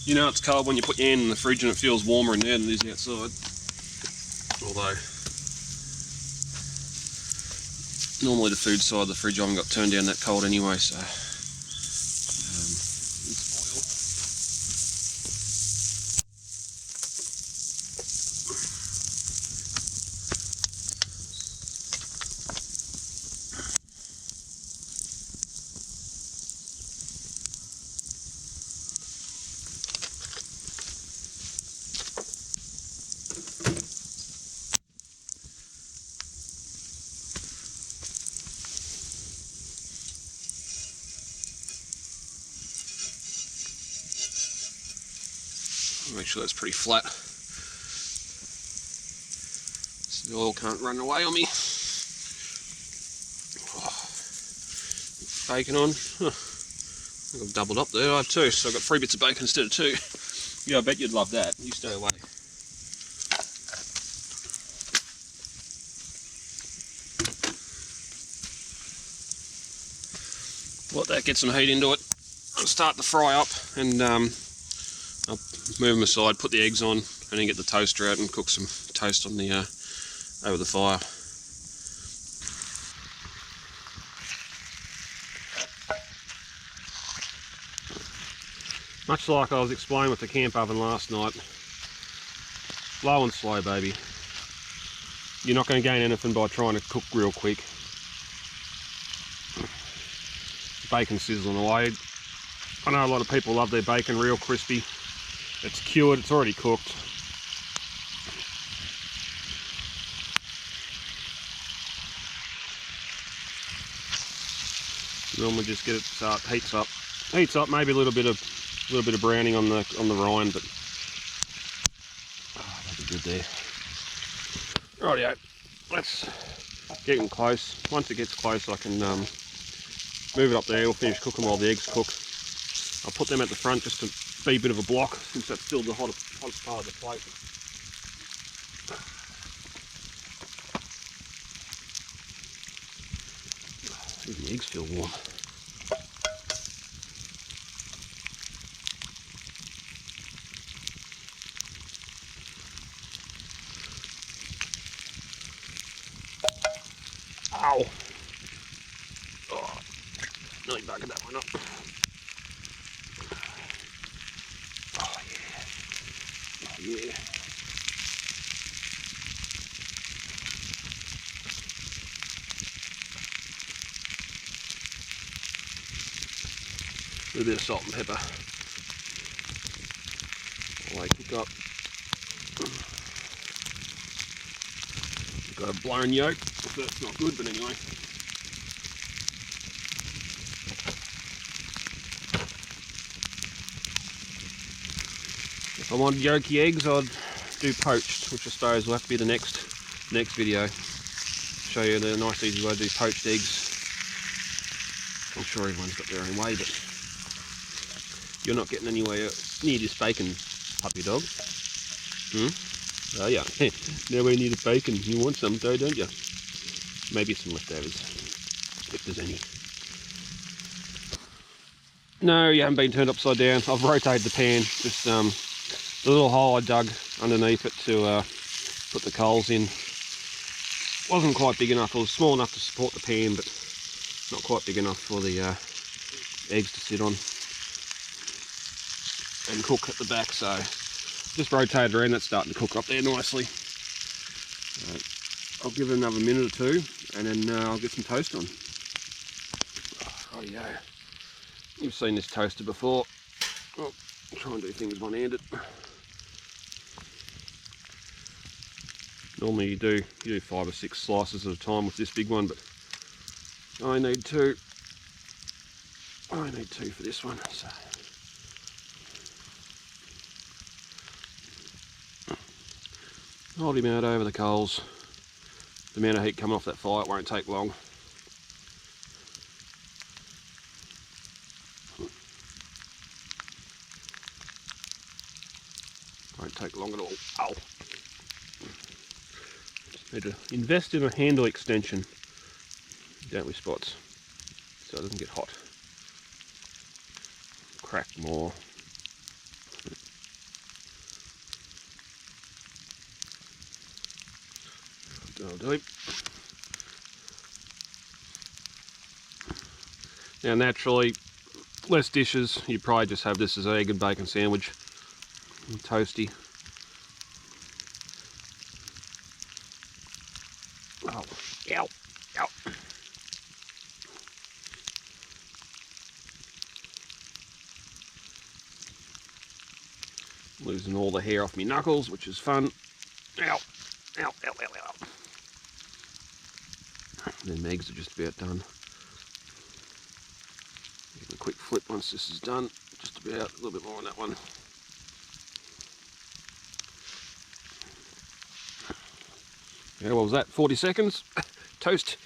You know it's cold when you put your hand in the fridge and it feels warmer in there than it is outside. Although, normally the food side of the fridge I haven't got turned down that cold anyway, so make sure that's pretty flat so the oil can't run away on me. Bacon on. I've doubled up there. I have two, so I've got 3 bits of bacon instead of 2. Yeah, I bet you'd love that. You stay away. Let that get some heat into it. I'll start the fry up, and I'll move them aside, put the eggs on, and then get the toaster out and cook some toast on the over the fire. Much like I was explaining with the camp oven last night, low and slow, baby. You're not going to gain anything by trying to cook real quick. Bacon sizzling away. I know a lot of people love their bacon real crispy. It's cured, it's already cooked. Normally just get it so it heats up. Heats up, maybe a little bit of browning on the rind, but that'd be good there. Rightio, that's getting close. Once it gets close, I can move it up there. We'll finish cooking while the eggs cook. I'll put them at the front just to be a bit of a block, since that's still the hottest part of the plate. Even the eggs feel warm. Ow! Oh, nearly buggered that one up. Oh yeah. Oh yeah. A little bit of salt and pepper. I'll like cook up. Got a blown yolk. That's not good, but anyway. If I wanted yolky eggs, I'd do poached, which I suppose will have to be the next video. Show you the nice easy way to do poached eggs. I'm sure everyone's got their own way, but you're not getting anywhere near this bacon, puppy dog. Oh yeah, nowhere near the bacon. You want some though, don't you? Maybe some leftovers, if there's any. No, you haven't been turned upside down. I've rotated the pan. Just the little hole I dug underneath it to put the coals in wasn't quite big enough. It was small enough to support the pan, but not quite big enough for the eggs to sit on and cook at the back. So just rotated around. That's starting to cook up there nicely. I'll give it another minute or two, and then I'll get some toast on. Oh yeah, you've seen this toaster before. Oh, I'll try and do things one-handed. Normally you do 5 or 6 slices at a time with this big one, but I need two. I need two for this one. So. Hold him out over the coals. The amount of heat coming off that fire, it won't take long. Won't take long at all. Ow. Just need to invest in a handle extension, don't we, Spots? So it doesn't get hot. Crack more. That'll do. Now naturally, less dishes, you probably just have this as an egg and bacon sandwich. And toasty. Oh, ow, ow. Losing all the hair off me knuckles, which is fun. Ow, ow, ow, ow, ow. And then Megs are just about done. Give it a quick flip once this is done. Just about, a little bit more on that one. Yeah, what was that? 40 seconds? Toast.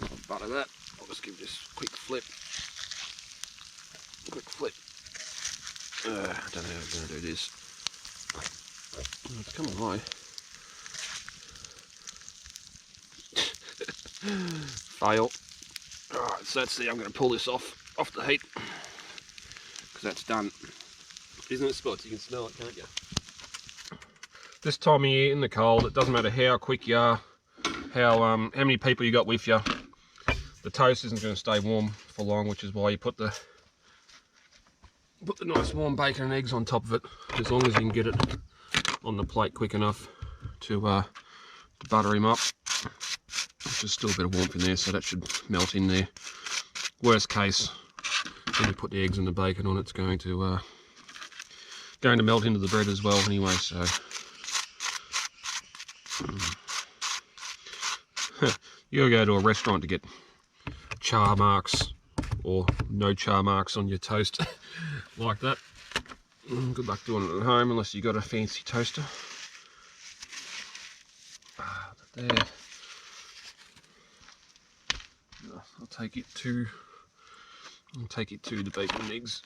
I'll butter that. I'll just give this a quick flip. Quick flip. I don't know how I'm going to do this. Oh, it's coming high. Fail. Alright, so that's the, I'm going to pull this off the heat. Because that's done. Isn't it, Spots? You can smell it, can't you? This time of year in the cold, it doesn't matter how quick you are, how many people you got with you, the toast isn't going to stay warm for long, which is why you put the nice warm bacon and eggs on top of it, as long as you can get it on the plate quick enough to butter him up. There's still a bit of warmth in there, so that should melt in there. Worst case, when you put the eggs and the bacon on, it's going to melt into the bread as well anyway, so you go to a restaurant to get char marks or no char marks on your toast like that. Good luck doing it at home unless you got a fancy toaster. There. I'll take it to the bacon and eggs.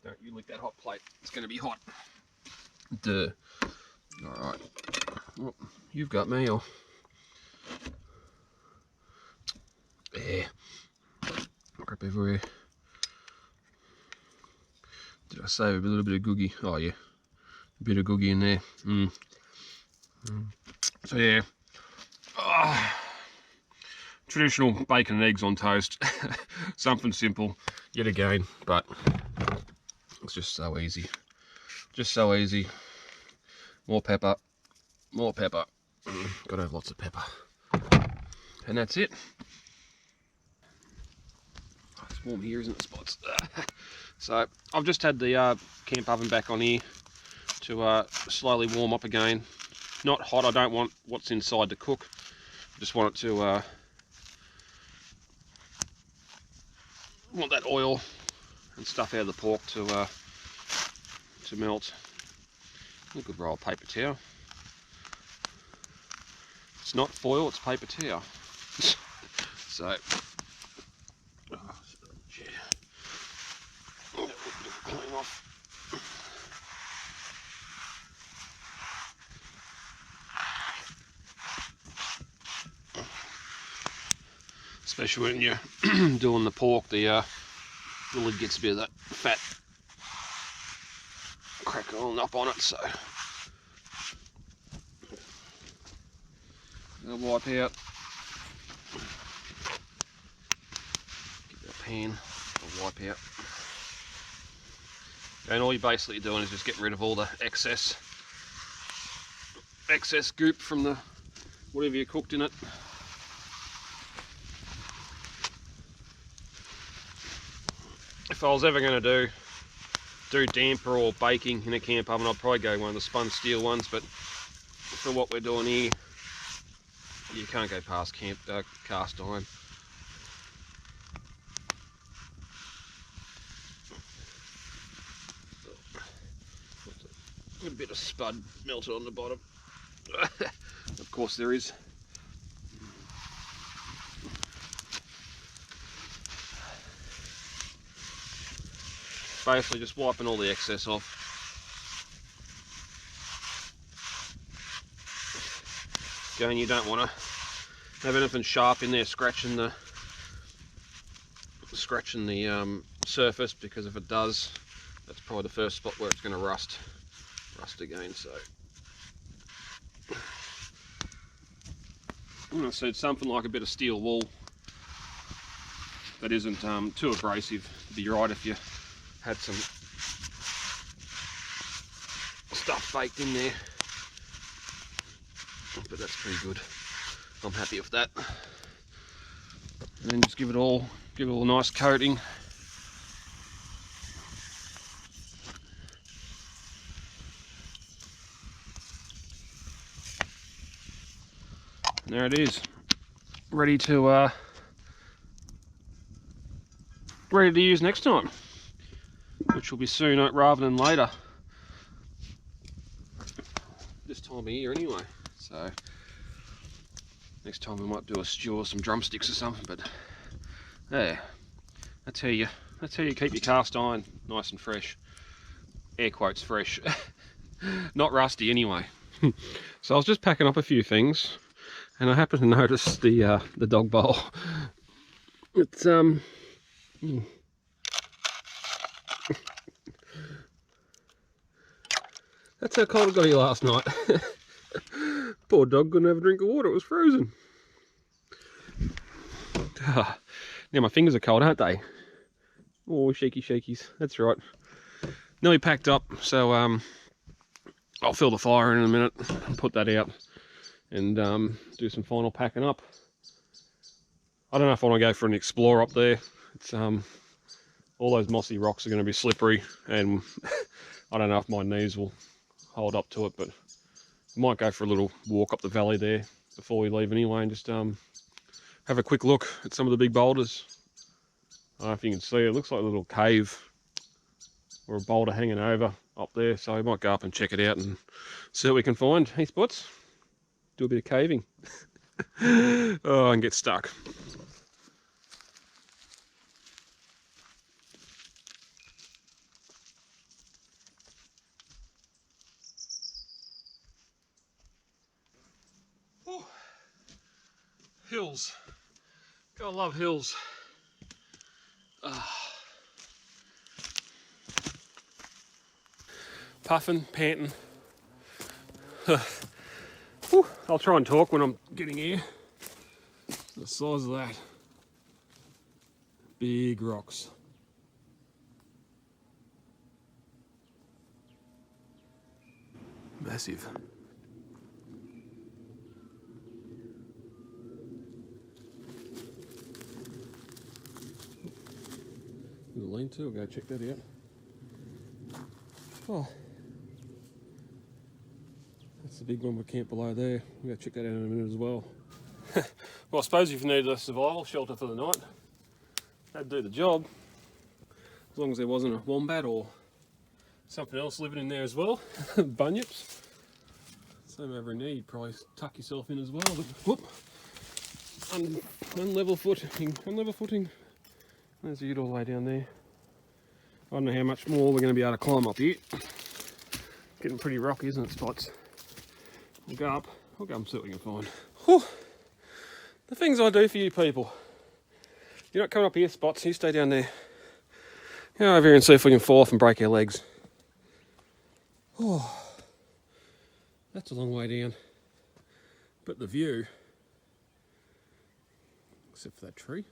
Don't you lick that hot plate, it's going to be hot. Duh. Alright. Well, you've got me, or... There. Crap everywhere. Did I save a little bit of googie? Oh yeah. A bit of googie in there. So yeah. Traditional bacon and eggs on toast. Something simple, yet again, but it's just so easy. Just so easy. More pepper. More pepper. Gotta have lots of pepper. And that's it. Oh, it's warm here, isn't it, Spots? So I've just had the camp oven back on here to slowly warm up again. Not hot, I don't want what's inside to cook. I just want it to want that oil and stuff out of the pork to melt. A good roll of paper towel. It's not foil, it's paper towel. So, clean off. Especially when you're doing the pork, the lid gets a bit of that fat crackling up on it, so I'll wipe out. Get that pan, I'll wipe out. And all you're basically doing is just getting rid of all the excess goop from the whatever you cooked in it. If I was ever going to do damper or baking in a camp oven, I'd probably go one of the spun steel ones, but for what we're doing here, you can't go past cast iron. A bit of spud melted on the bottom. Of course there is. Basically just wiping all the excess off. Again, you don't want to have anything sharp in there scratching the surface, because if it does, that's probably the first spot where it's going to rust again. So so it's something like a bit of steel wool that isn't too abrasive. It'd be right if you had some stuff baked in there, but that's pretty good. I'm happy with that. And then just give it all a nice coating. And there it is, ready to use next time, which will be soon rather than later. This time of year anyway. So next time we might do a stew or some drumsticks or something. But yeah, that's how you keep your cast iron nice and fresh. Air quotes fresh, not rusty anyway. So I was just packing up a few things, and I happened to notice the dog bowl. It's that's how cold it got here last night. Poor dog couldn't have a drink of water, it was frozen. Now my fingers are cold, aren't they? Oh, shaky shakies, that's right. Nearly packed up, so I'll fill the fire in a minute and put that out and do some final packing up. I don't know if I want to go for an explore up there. It's all those mossy rocks are going to be slippery, and I don't know if my knees will hold up to it, but I might go for a little walk up the valley there before we leave anyway, and just have a quick look at some of the big boulders. I don't know if you can see, it looks like a little cave or a boulder hanging over up there, so we might go up and check it out and see what we can find. Hey Spots, do a bit of caving. Oh, and get stuck. Oh, hills. Gotta love hills. Puffing, panting. I'll try and talk when I'm getting here. The size of that. Big rocks. Massive. Little lean-to, I'll go check that out. Oh, that's the big one we camped below there. We'll go check that out in a minute as well. Well, I suppose if you needed a survival shelter for the night, that'd do the job. As long as there wasn't a wombat or something else living in there as well. Bunyips. Same over in there, you'd probably tuck yourself in as well. But, whoop! Unlevel footing. There's a ute all the way down there. I don't know how much more we're going to be able to climb up here. Getting pretty rocky, isn't it, Spots? We'll go up and see what we can find. Whew. The things I do for you people. You're not coming up here, Spots, you stay down there. Go over here and see if we can fall off and break our legs. Oh, that's a long way down. But the view, except for that tree.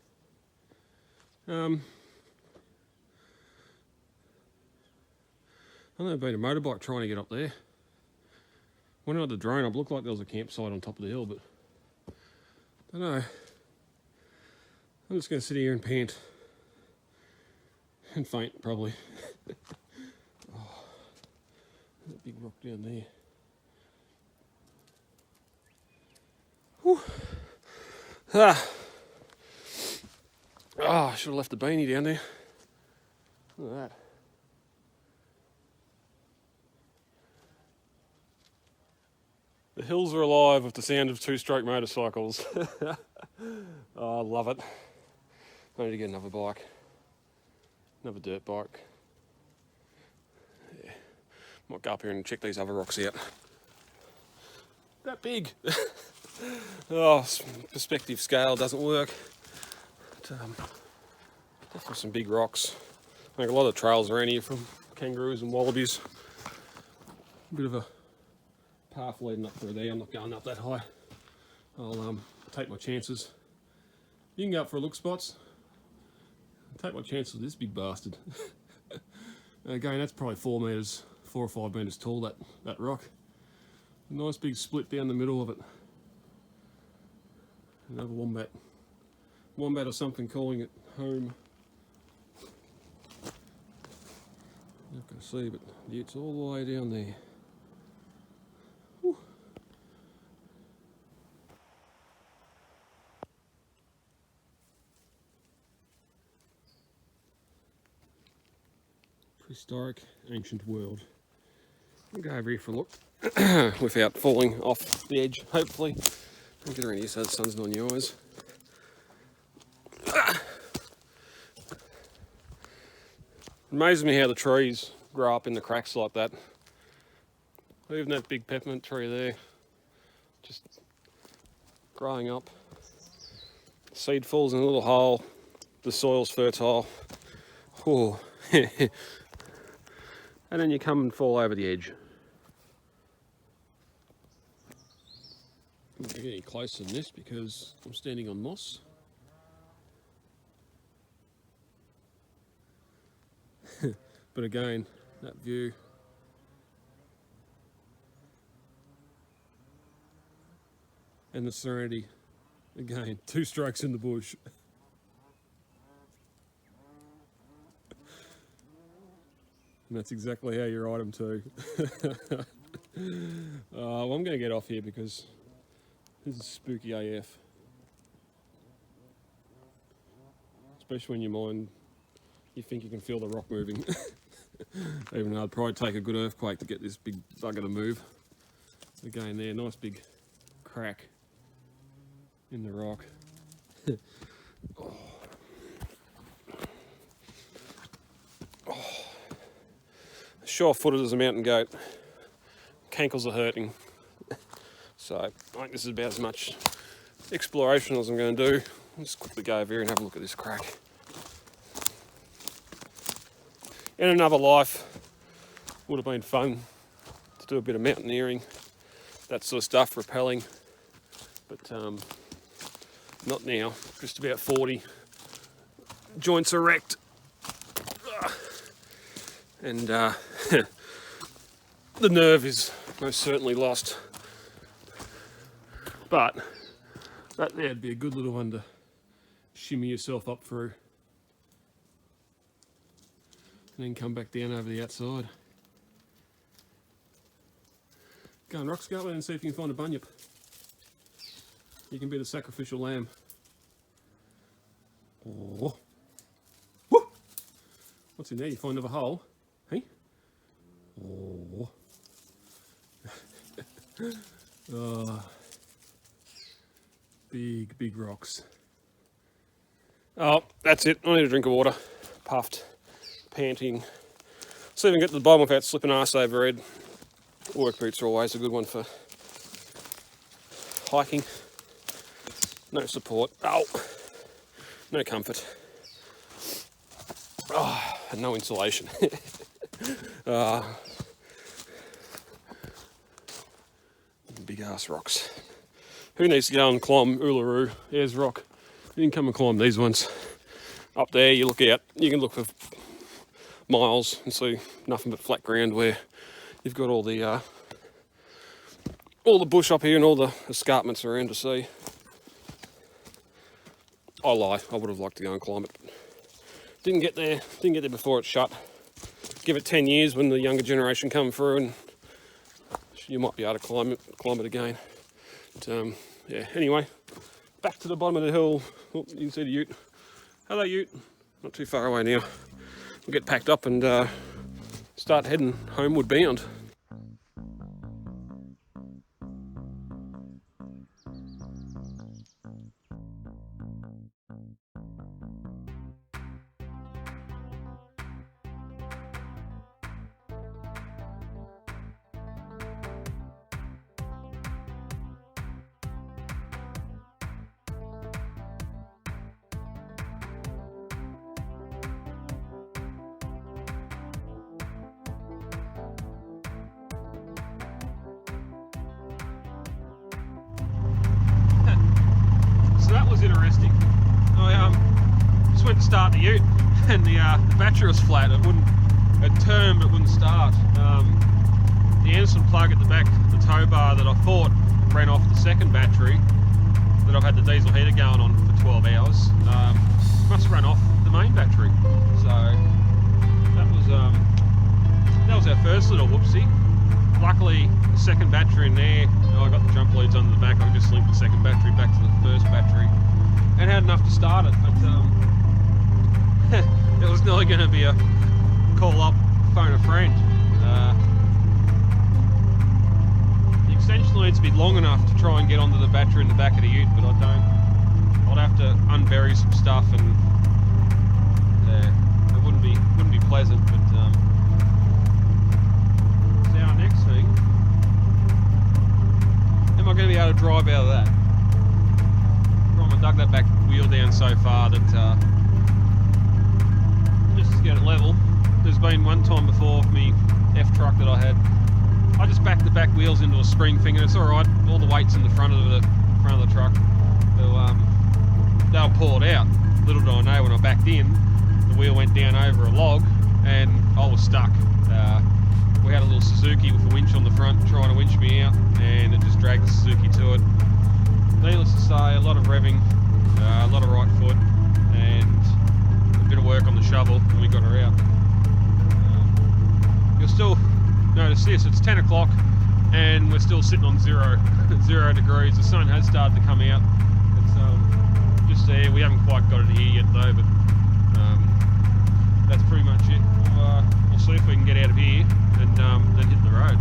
I've never been a motorbike trying to get up there. When I had the drone up, it looked like there was a campsite on top of the hill, but I don't know. I'm just going to sit here and pant. And faint, probably. Oh, there's a big rock down there. Whew. Ah. Oh, I should have left the beanie down there. Look at that. The hills are alive with the sound of two-stroke motorcycles. Oh, I love it. I need to get another bike. Another dirt bike. Yeah. Might go up here and check these other rocks out. That big. Oh, perspective scale doesn't work. But, definitely some big rocks. I think a lot of trails around here from kangaroos and wallabies. A bit of a path leading up through there. I'm not going up that high. I'll take my chances. You can go up for a look spots. Take my chances with this big bastard. Again, that's probably 4 or 5 metres tall, that rock. A nice big split down the middle of it. Another wombat. Wombat or something calling it home. Not going to see, but it's all the way down there. Whew. Prehistoric ancient world. I'll go over here for a look without falling off the edge, hopefully. I'll get around here so the sun's not on your eyes. Amazes me how the trees grow up in the cracks like that. Even that big peppermint tree there, just growing up. Seed falls in a little hole, the soil's fertile. Oh. And then you come and fall over the edge. I'm not going to get any closer than this because I'm standing on moss. But again, that view. And the serenity. Again, 2 strikes in the bush. And that's exactly how you ride them too. Well, I'm going to get off here because this is spooky AF. Especially when you think you can feel the rock moving. Even though it'd probably take a good earthquake to get this big bugger to move. Again there, nice big crack in the rock. Oh. Oh. Sure-footed as a mountain goat. Cankles are hurting. So I think this is about as much exploration as I'm going to do. I'll just quickly go over here and have a look at this crack. In another life, would have been fun to do a bit of mountaineering, that sort of stuff, rappelling, but not now. Just about 40, joints are wrecked, and the nerve is most certainly lost. But that there'd be a good little one to shimmy yourself up through. And then come back down over the outside. Go and rock scarlet and see if you can find a bunyip. You can be the sacrificial lamb. Oh. Woo. What's in there? You find another hole? Hey? Oh. Oh. Big rocks. Oh, that's it. I need a drink of water. Puffed. Panting. See if I can get to the bottom without slipping arse over head. Work boots are always a good one for hiking. No support. Oh, no comfort. Oh, and no insulation. Big ass rocks. Who needs to go and climb Uluru? There's rock. You can come and climb these ones. Up there, you look out. You can look for miles and see nothing but flat ground where you've got all the bush up here and all the escarpments around to see. I lie, I would have liked to go and climb it, but didn't get there before it shut. Give it 10 years when the younger generation come through and you might be able to climb it again. But yeah, anyway, back to the bottom of the hill. Oh, you can see the ute. Hello ute, not too far away now. We'll get packed up and start heading homeward bound. So that was interesting. I just went to start the ute and the battery was flat. It turned but wouldn't start. The Anderson plug at the back, the tow bar that I thought ran off the second battery that I've had the diesel heater going on for 12 hours, must run off the main battery. So that was our first little whoopsie. Luckily, the second battery in there, I got the jump leads under the back. I just linked the second battery back to the first battery and had enough to start it. But it was nearly going to be a call up, phone a friend. The extension leads to be long enough to try and get onto the battery in the back of the ute, but I don't. I'd have to unbury some stuff, and it wouldn't be pleasant. But our next thing, am I going to be able to drive out of that? I dug that back wheel down so far that just to get it level. There's been one time before for me F truck that I had, I just backed the back wheels into a spring thing, and it's alright, all the weight's in the front of the truck. They'll pull it out. Little did I know, when I backed in, the wheel went down over a log and I was stuck. We had a little Suzuki with a winch on the front trying to winch me out, and it just dragged the Suzuki to it. Needless to say, a lot of revving, a lot of right foot, and a bit of work on the shovel, and we got her out. You'll still notice this, it's 10 o'clock and we're still sitting on 0 degrees. The sun has started to come out. It's just there. We haven't quite got it here yet though, but that's pretty much it. We'll see if we can get out of here and then hit the road.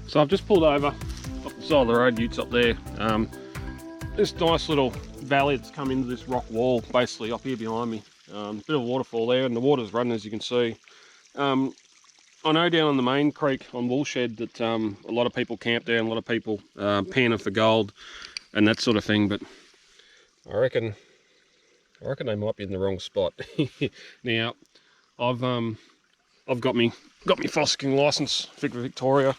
So I've just pulled over up the side of the road, Ute's up there. This nice little valley that's come into this rock wall, basically up here behind me. Bit of a waterfall there, and the water's running, as you can see. I know down on the main creek on Woolshed that a lot of people camp there, and a lot of people panning for gold and that sort of thing, but I reckon I reckon they might be in the wrong spot. Now, I've got me fossicking license for Victoria.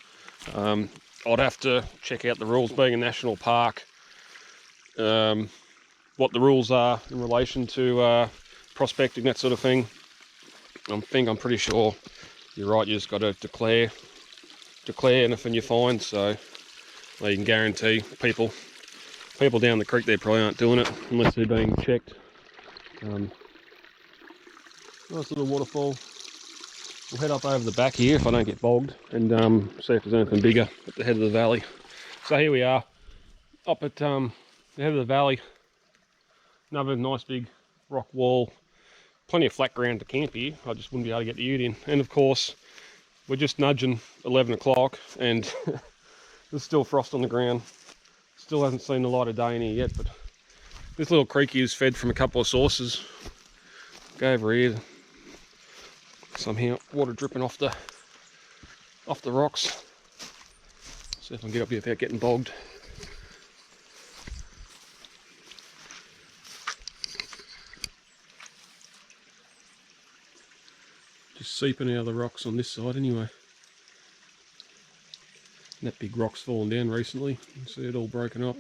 I'd have to check out the rules, being a national park, what the rules are in relation to prospecting, that sort of thing. I'm pretty sure you're right. You just got to declare anything you find. So you can guarantee people down the creek there probably aren't doing it unless they're being checked. Nice little waterfall. We'll head up over the back here if I don't get bogged, and see if there's anything bigger at the head of the valley. So here we are, up at the head of the valley. Another nice big rock wall. Plenty of flat ground to camp here. I just wouldn't be able to get the ute in. And of course, we're just nudging 11 o'clock and there's still frost on the ground. Still hasn't seen the light of day in here yet, but this little creek is fed from a couple of sources. Go over here. Somehow water dripping off the rocks. See if I can get up here without getting bogged. Just seeping out of the rocks on this side anyway. And that big rock's fallen down recently. You can see it all broken up.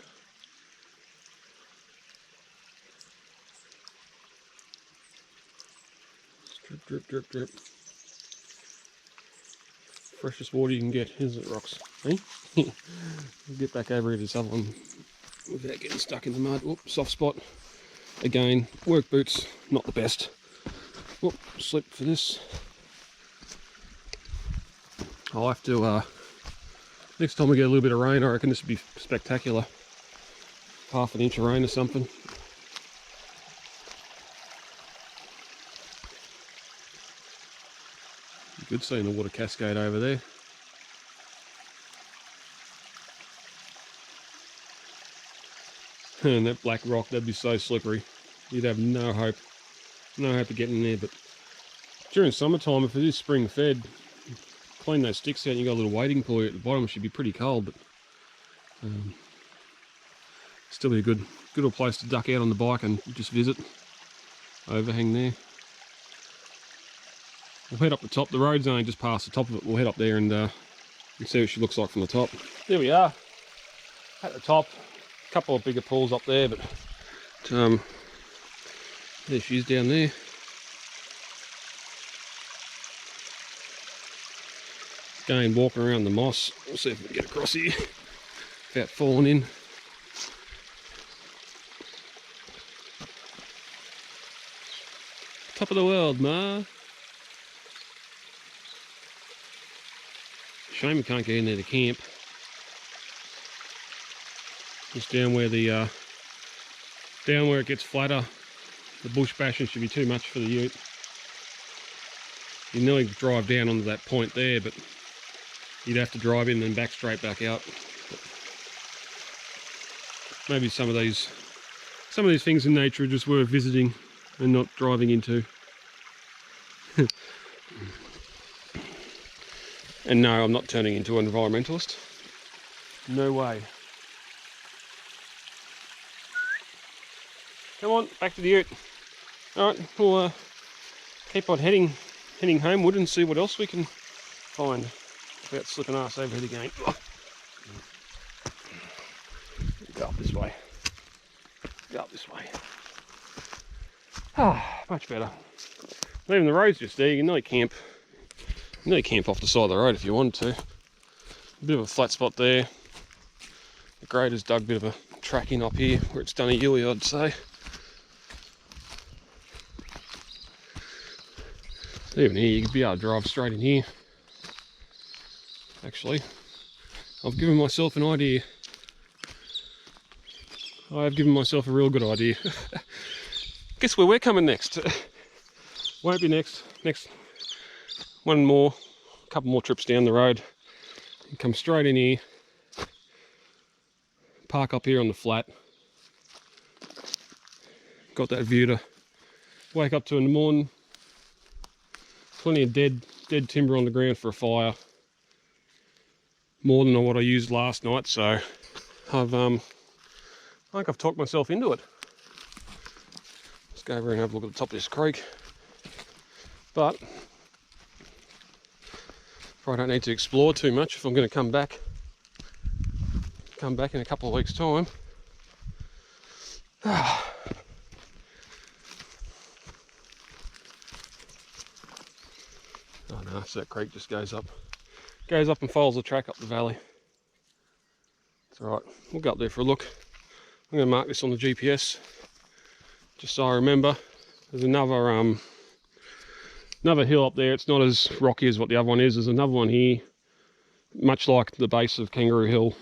Drip, drip, drip, drip. Freshest water you can get, isn't it, rocks? Hey? We'll get back over here to this other one without getting stuck in the mud. Whoop, soft spot. Again, work boots, not the best. Whoop, slip for this. I'll have to, next time we get a little bit of rain, I reckon this would be spectacular. Half an inch of rain or something. Good seeing the water cascade over there. And that black rock, that'd be so slippery. You'd have no hope of getting in there. But during summertime, if it is spring fed, clean those sticks out and you got a little wading pool at the bottom. It should be pretty cold, but still be a good little place to duck out on the bike and just visit. Overhang there. We'll head up the top. The road's only just past the top of it. We'll head up there and see what she looks like from the top. There we are, at the top. A couple of bigger pools up there, but there she is down there. Again, walking around the moss. We'll see if we can get across here without falling in. Top of the world, Ma. Shame we can't get in there to camp. Just down where it gets flatter. The bush bashing should be too much for the ute. You nearly drive down onto that point there, but you'd have to drive in and back straight back out. But maybe some of these things in nature are just worth visiting and not driving into. And no, I'm not turning into an environmentalist. No way. Come on, back to the ute. Alright, we'll keep on heading homeward and see what else we can find without slipping arse over it again. Go up this way. Go up this way. Ah, much better. Even the road's just there. You can nearly camp off the side of the road if you want to. A bit of a flat spot there. The grader's dug a bit of a track in up here where it's done a Yui, I'd say. Even here, you could be able to drive straight in here. Actually, I've given myself an idea. I have given myself a real good idea. Guess where we're coming next? Won't be next. Next, one more, a couple more trips down the road. And come straight in here. Park up here on the flat. Got that view to wake up to in the morning. Plenty of dead timber on the ground for a fire. More than what I used last night, so I think I've talked myself into it. Let's go over and have a look at the top of this creek. But I don't need to explore too much if I'm going to come back in a couple of weeks' time. Oh no, so that creek just goes up and follows the track up the valley. It's alright, we'll go up there for a look. I'm going to mark this on the GPS just so I remember. There's another hill up there. It's not as rocky as what the other one is. There's another one here, much like the base of Kangaroo Hill,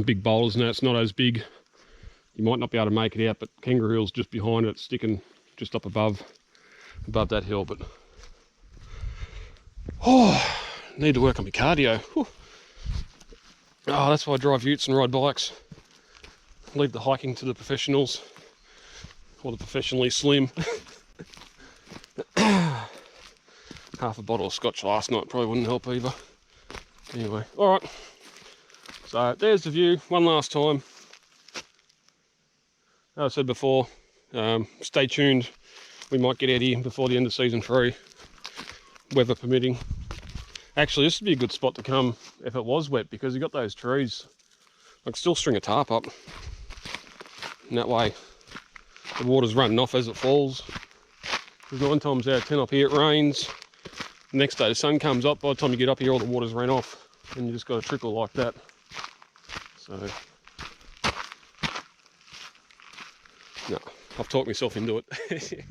big boulders. Now it's not as big. You might not be able to make it out, but Kangaroo Hill's just behind it, sticking just up above that hill. But need to work on my cardio. Whew. Oh, that's why I drive utes and ride bikes. Leave the hiking to the professionals, or the professionally slim. Half a bottle of scotch last night probably wouldn't help either. Anyway, alright. So there's the view one last time. As I said before, stay tuned. We might get out here before the end of season 3, weather permitting. Actually, this would be a good spot to come if it was wet, because you got those trees. I can still string a tarp up, and that way the water's running off as it falls. Because 9 times out of 10 up here it rains. The next day the sun comes up. By the time you get up here, all the water's ran off, and you just got a trickle like that. So no, I've talked myself into it.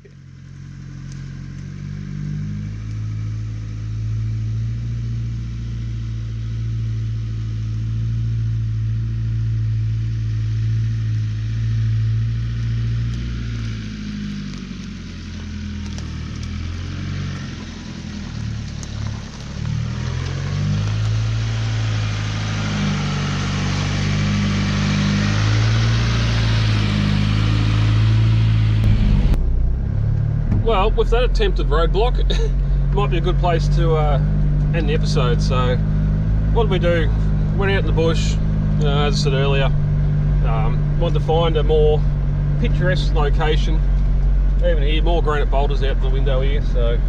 Well, with that attempted roadblock, it might be a good place to end the episode. So, what did we do? Went out in the bush, as I said earlier. Wanted to find a more picturesque location. Even here, more granite boulders out the window here. So,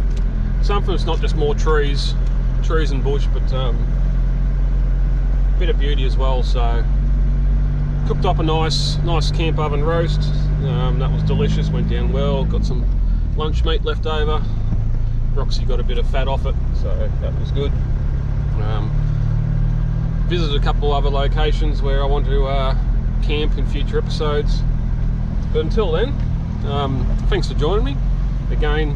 something that's not just more trees and bush, but a bit of beauty as well. So, cooked up a nice camp oven roast. That was delicious. Went down well. Got some lunch meat left over. Roxy got a bit of fat off it, so that was good. Visited a couple other locations where I want to camp in future episodes. But until then, thanks for joining me. Again,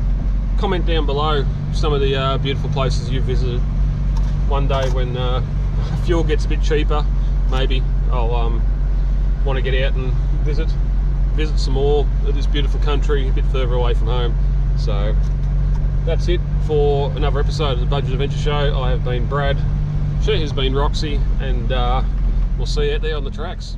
comment down below some of the beautiful places you've visited. One day when fuel gets a bit cheaper, maybe I'll want to get out and visit some more of this beautiful country a bit further away from home. So that's it for another episode of the Budget Adventure Show. I have been Brad, she has been Roxy, and we'll see you out there on the tracks.